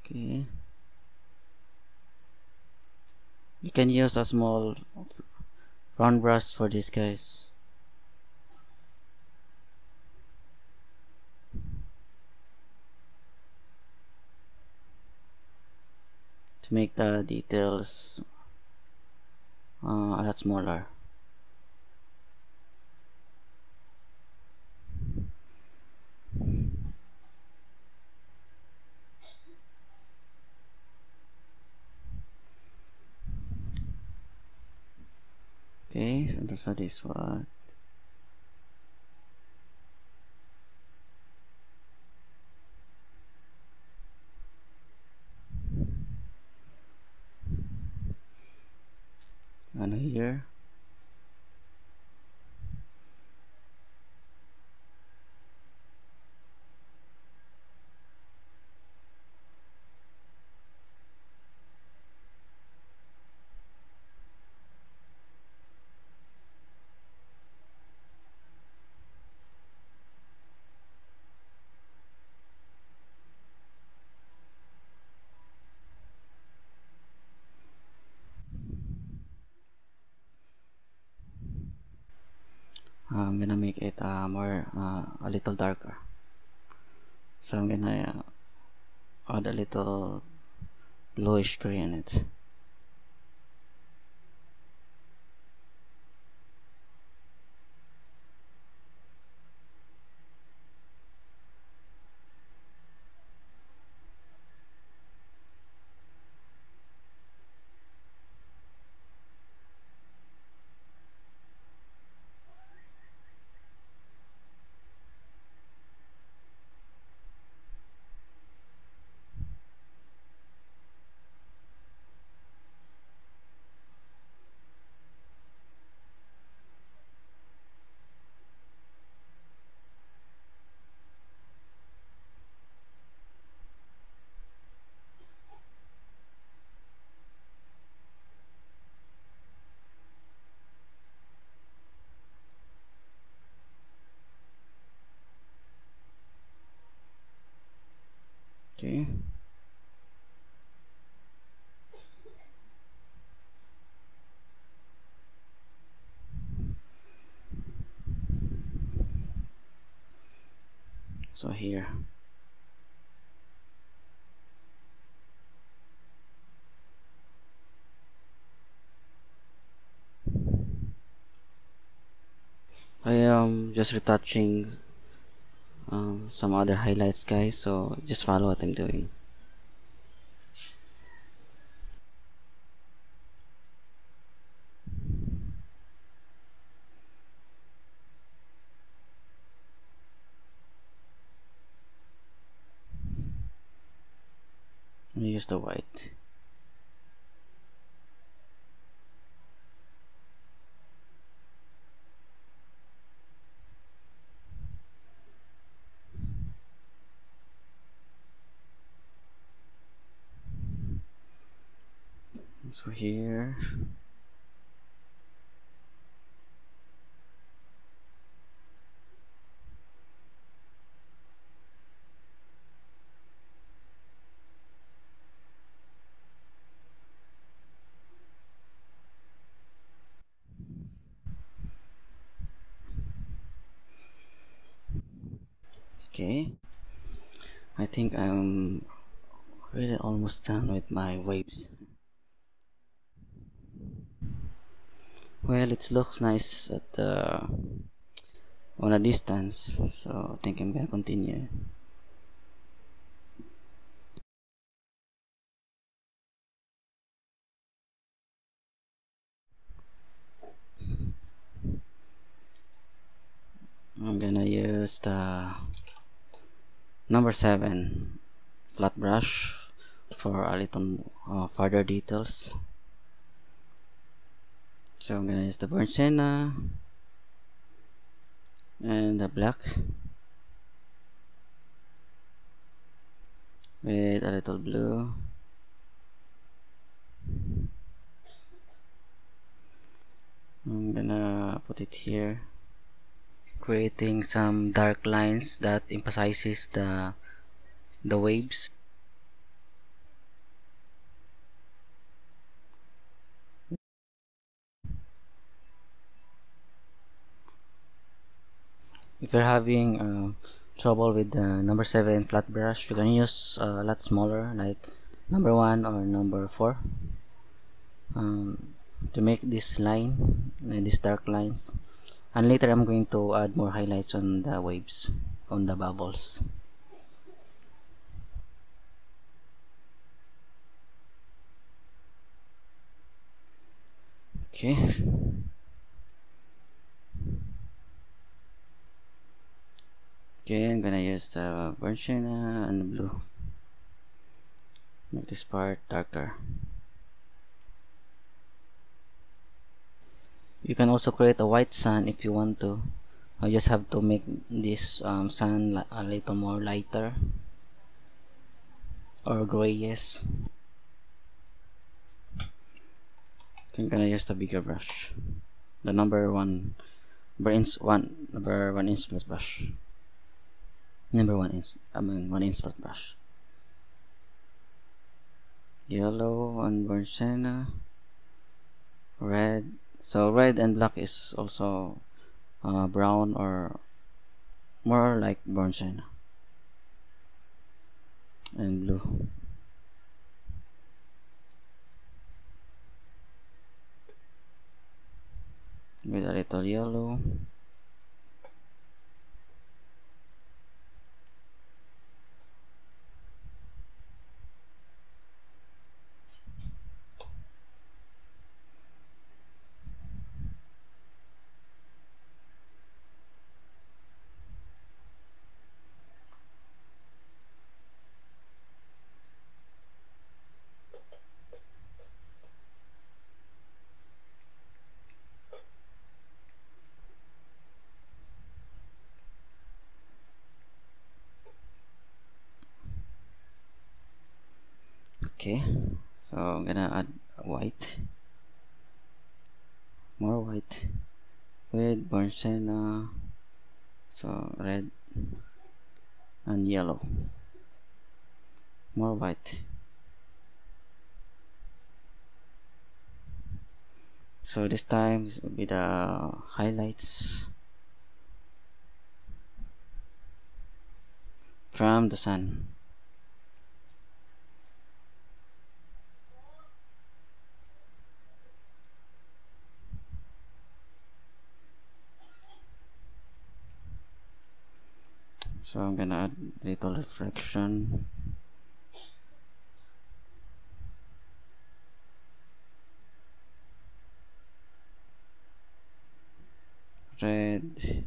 Okay, you can use a small round brush for this, guys, to make the details a lot smaller. Okay, so that's how this one. And here. I'm gonna make it more a little darker, so I'm gonna add a little bluish gray in it. Okay, so here. I am just retouching some other highlights, guys, so just follow what I'm doing. I use the white. So here. Okay, I think I'm really almost done with my waves. Well, it looks nice at on a distance, so I think I'm gonna continue. I'm gonna use the number 7 flat brush for a little further details. So I'm gonna use the burnt sienna and the black with a little blue. I'm gonna put it here, creating some dark lines that emphasizes the waves. If you're having trouble with the number 7 flat brush, you can use a lot smaller, like number 1 or number 4, to make this line, these dark lines. And later I'm going to add more highlights on the waves, on the bubbles. Okay. Okay, I'm gonna use the burnt sienna and the blue. Make this part darker. You can also create a white sun if you want to. I just have to make this sun a little more lighter or grayish. So I'm gonna use the bigger brush, the number 1 1 inch plus brush. Number 1 inch, 1 inch plus brush. Yellow and burnt sienna, red. So red and black is also brown or more like burnt sienna, and blue. With a little yellow. Okay, so I'm gonna add white, more white with burnt sienna, so red and yellow, more white. So this time this will be the highlights from the sun. So I'm gonna add little reflection. Red.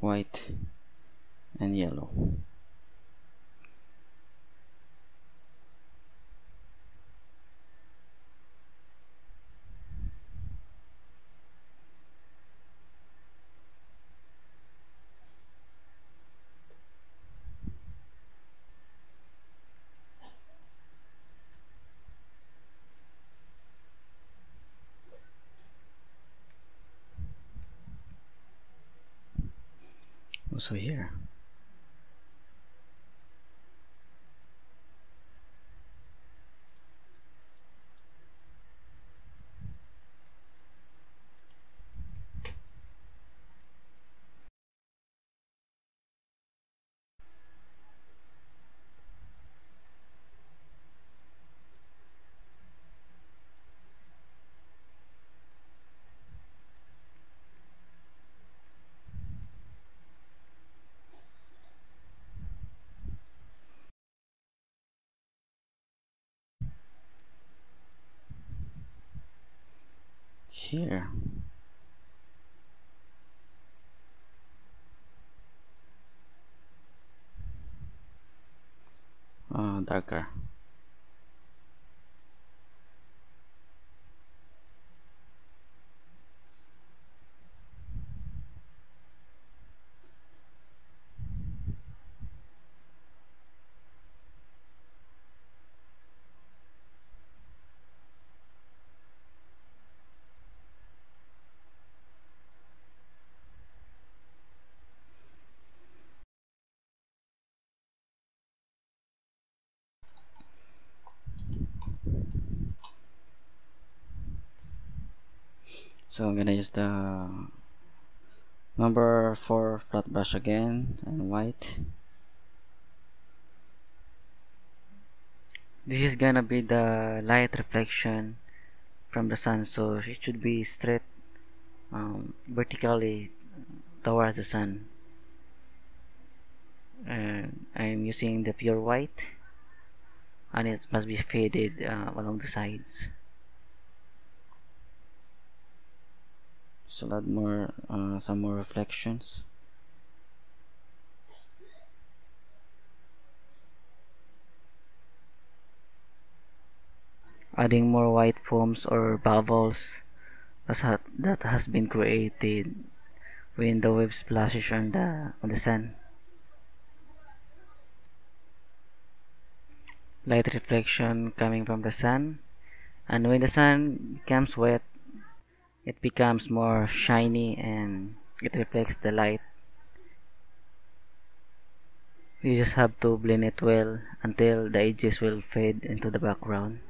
White and yellow. Also here. here. Darker. So I'm gonna use the number 4 flat brush again and white. This is gonna be the light reflection from the sun, so it should be straight vertically towards the sun. And I'm using the pure white, and it must be faded along the sides. So add more some more reflections. Adding more white foams or bubbles that has been created when the wave splashes on the sun. Light reflection coming from the sun, and when the sun becomes wet, it becomes more shiny and it reflects the light. You just have to blend it well until the edges will fade into the background.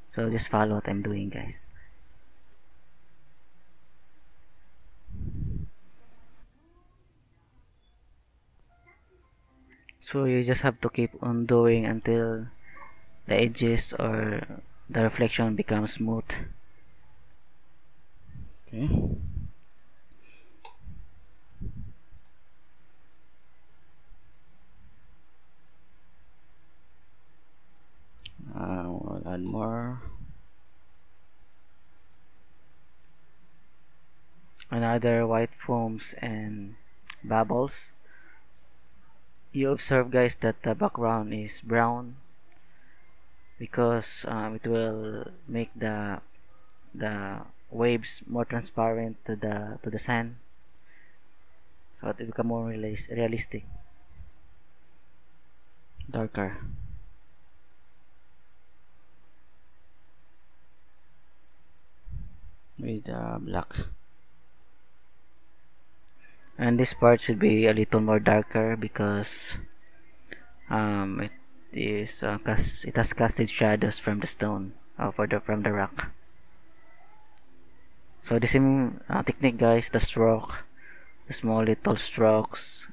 So just follow what I'm doing, guys. So you just have to keep on doing until the edges or the reflection becomes smooth. Okay. We'll add more. Another white foams and bubbles. You observe, guys, that the background is brown because it will make the waves more transparent to the sun, so it will become more realistic. Darker. With black. And this part should be a little more darker because it is it has casted shadows from the stone from the rock. So the same technique, guys, the stroke, the small little strokes,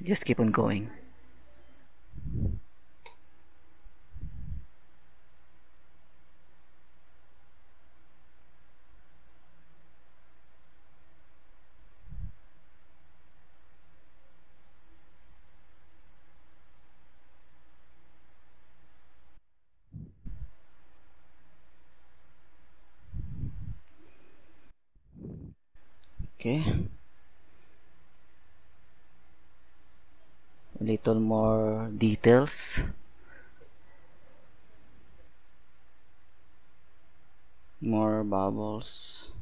just keep on going. Okay, a little more details, more bubbles.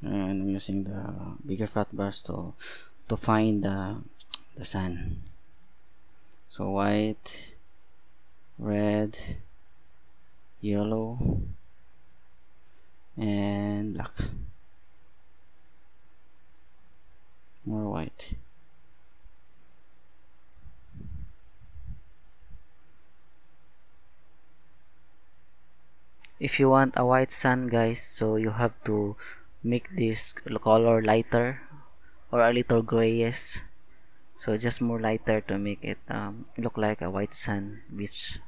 And I'm using the bigger flat brush to find the sun. So white, red, yellow, and black. More white. If you want a white sun, guys, so you have to make this color lighter or a little grayish, so just more lighter to make it look like a white sun beach.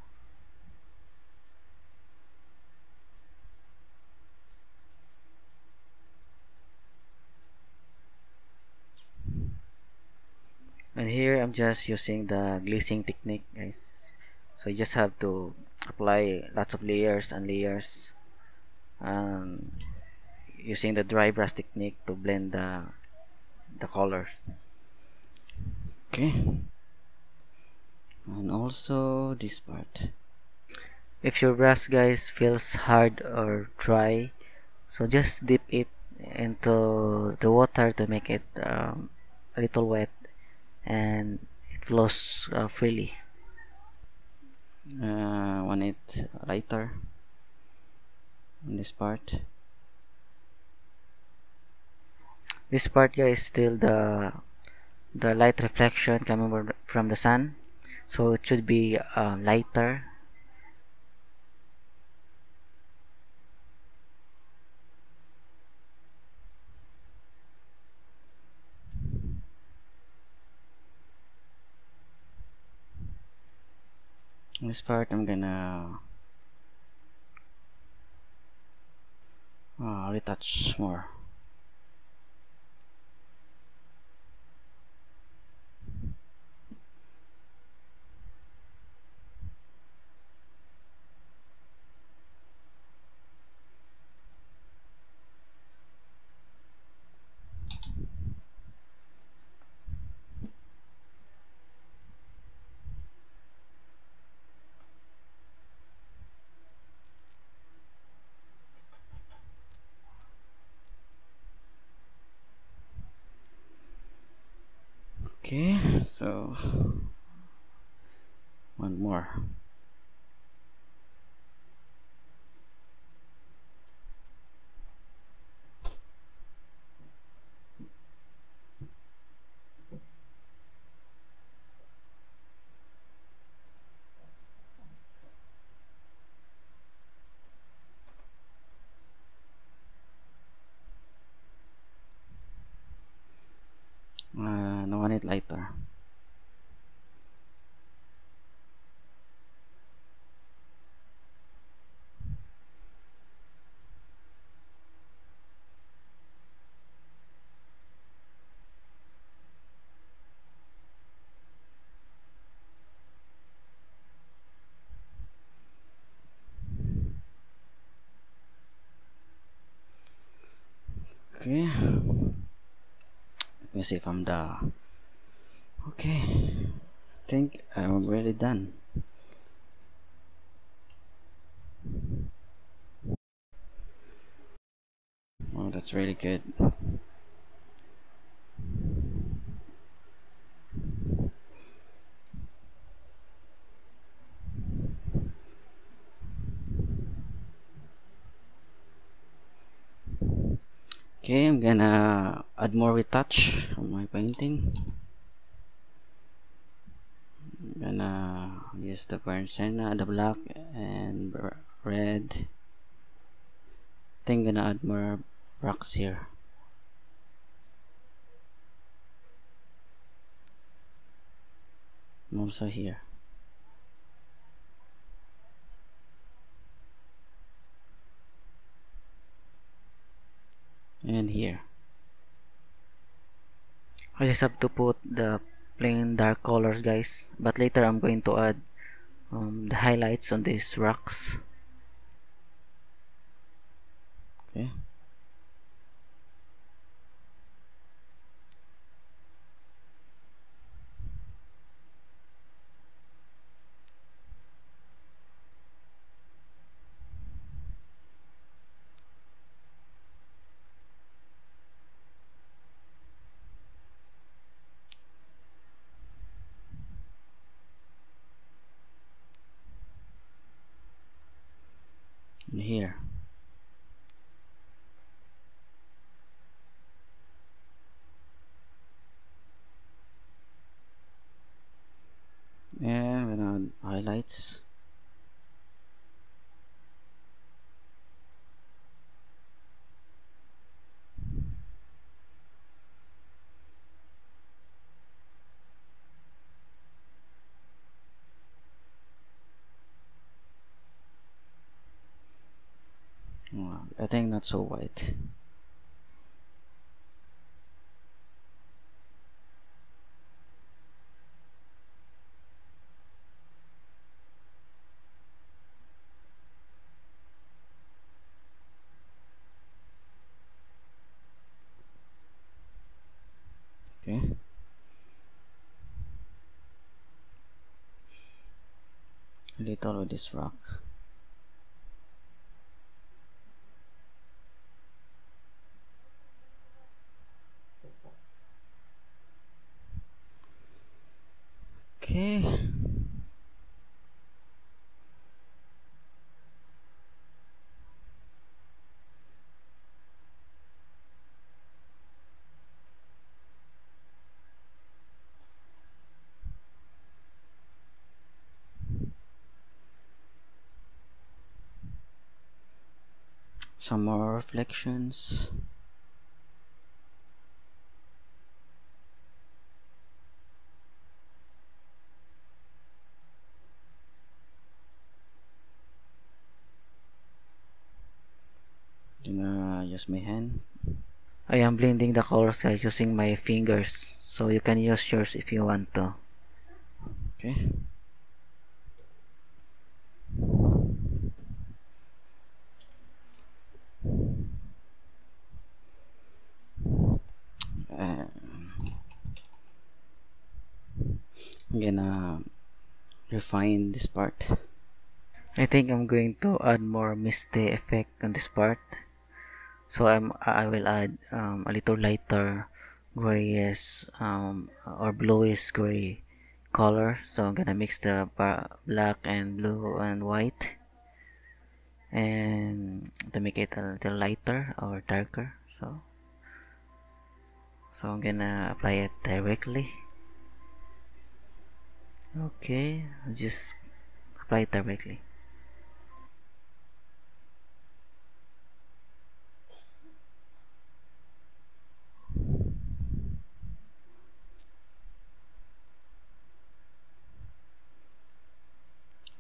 And here I'm just using the glazing technique, guys. So you just have to apply lots of layers and layers, um, using the dry brush technique to blend the colors. Okay, and also this part. If your brush, guys, feels hard or dry, so just dip it into the water to make it a little wet, and it flows freely. Want it lighter on this part. This part, guys, is still the light reflection coming from the sun, so it should be lighter. This part I'm gonna retouch more. Okay, so one more. I want it lighter. Okay, let me see if I'm done. Okay, I think I'm really done. Oh, that's really good. Okay, I'm gonna add more retouch on my painting. I'm gonna use the burnt sienna, the black and red. I think I'm gonna add more rocks here. And also here. And here. I just have to put the plain dark colors, guys, but later I'm going to add the highlights on these rocks. Okay. And here. And we're gonna add highlights. I think not so white. Okay. A little with this rock. Okay. Some more reflections. Gonna use my hand. I am blending the colors guys using my fingers, so you can use yours if you want to. Okay. I'm gonna refine this part. I think I'm going to add more misty effect on this part. So I will add a little lighter grayish or bluish gray color. So I'm gonna mix the black and blue and white, and to make it a little lighter or darker. So I'm gonna apply it directly. Okay, I'll just apply it directly.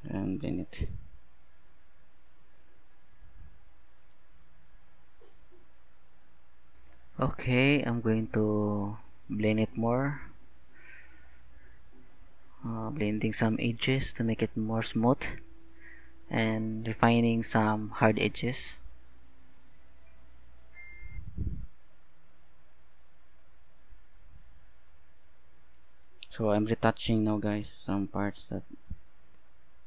And blend it. Okay, I'm going to blend it more, blending some edges to make it more smooth and refining some hard edges. So I'm retouching now guys some parts that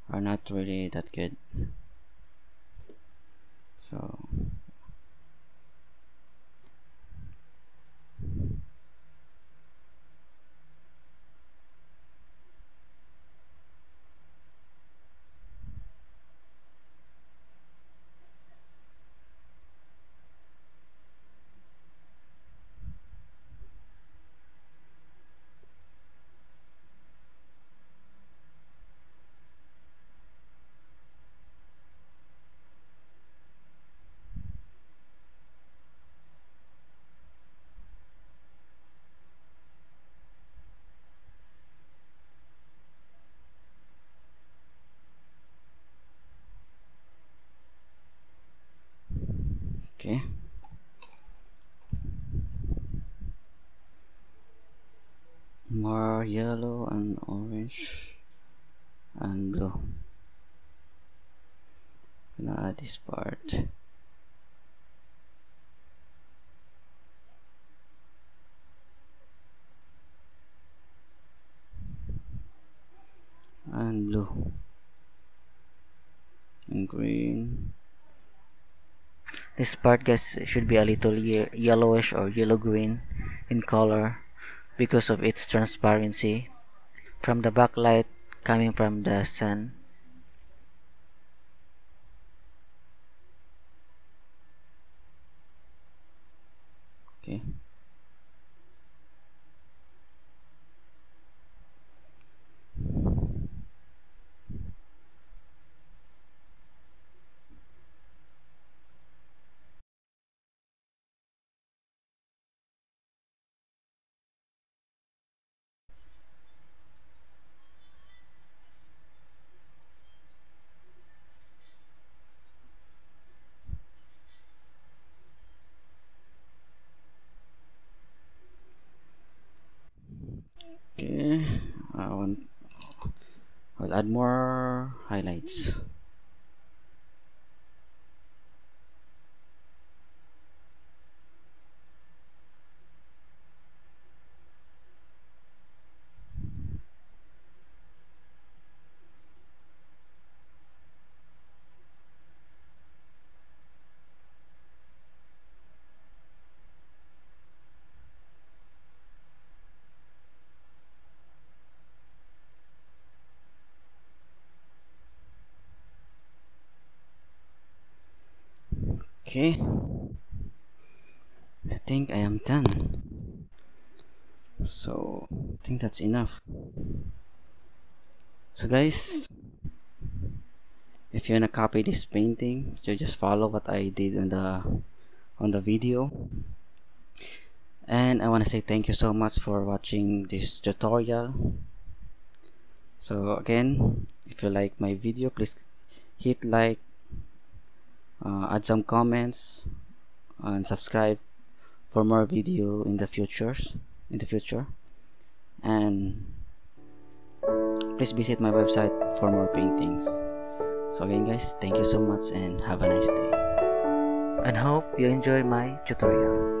are not really that good. So okay. More yellow and orange and blue. Gonna add this part. And blue. And green. This part guys should be a little yellowish or yellow green in color because of its transparency from the backlight coming from the sun. Okay. Okay. I'll add more highlights. Okay, I think I am done. So I think that's enough. So guys, if you wanna copy this painting, you just follow what I did on the video. And I want to say thank you so much for watching this tutorial. So again, if you like my video, please hit like, add some comments, and subscribe for more video in the future. And please visit my website for more paintings. So again guys, thank you so much and have a nice day, and hope you enjoy my tutorial.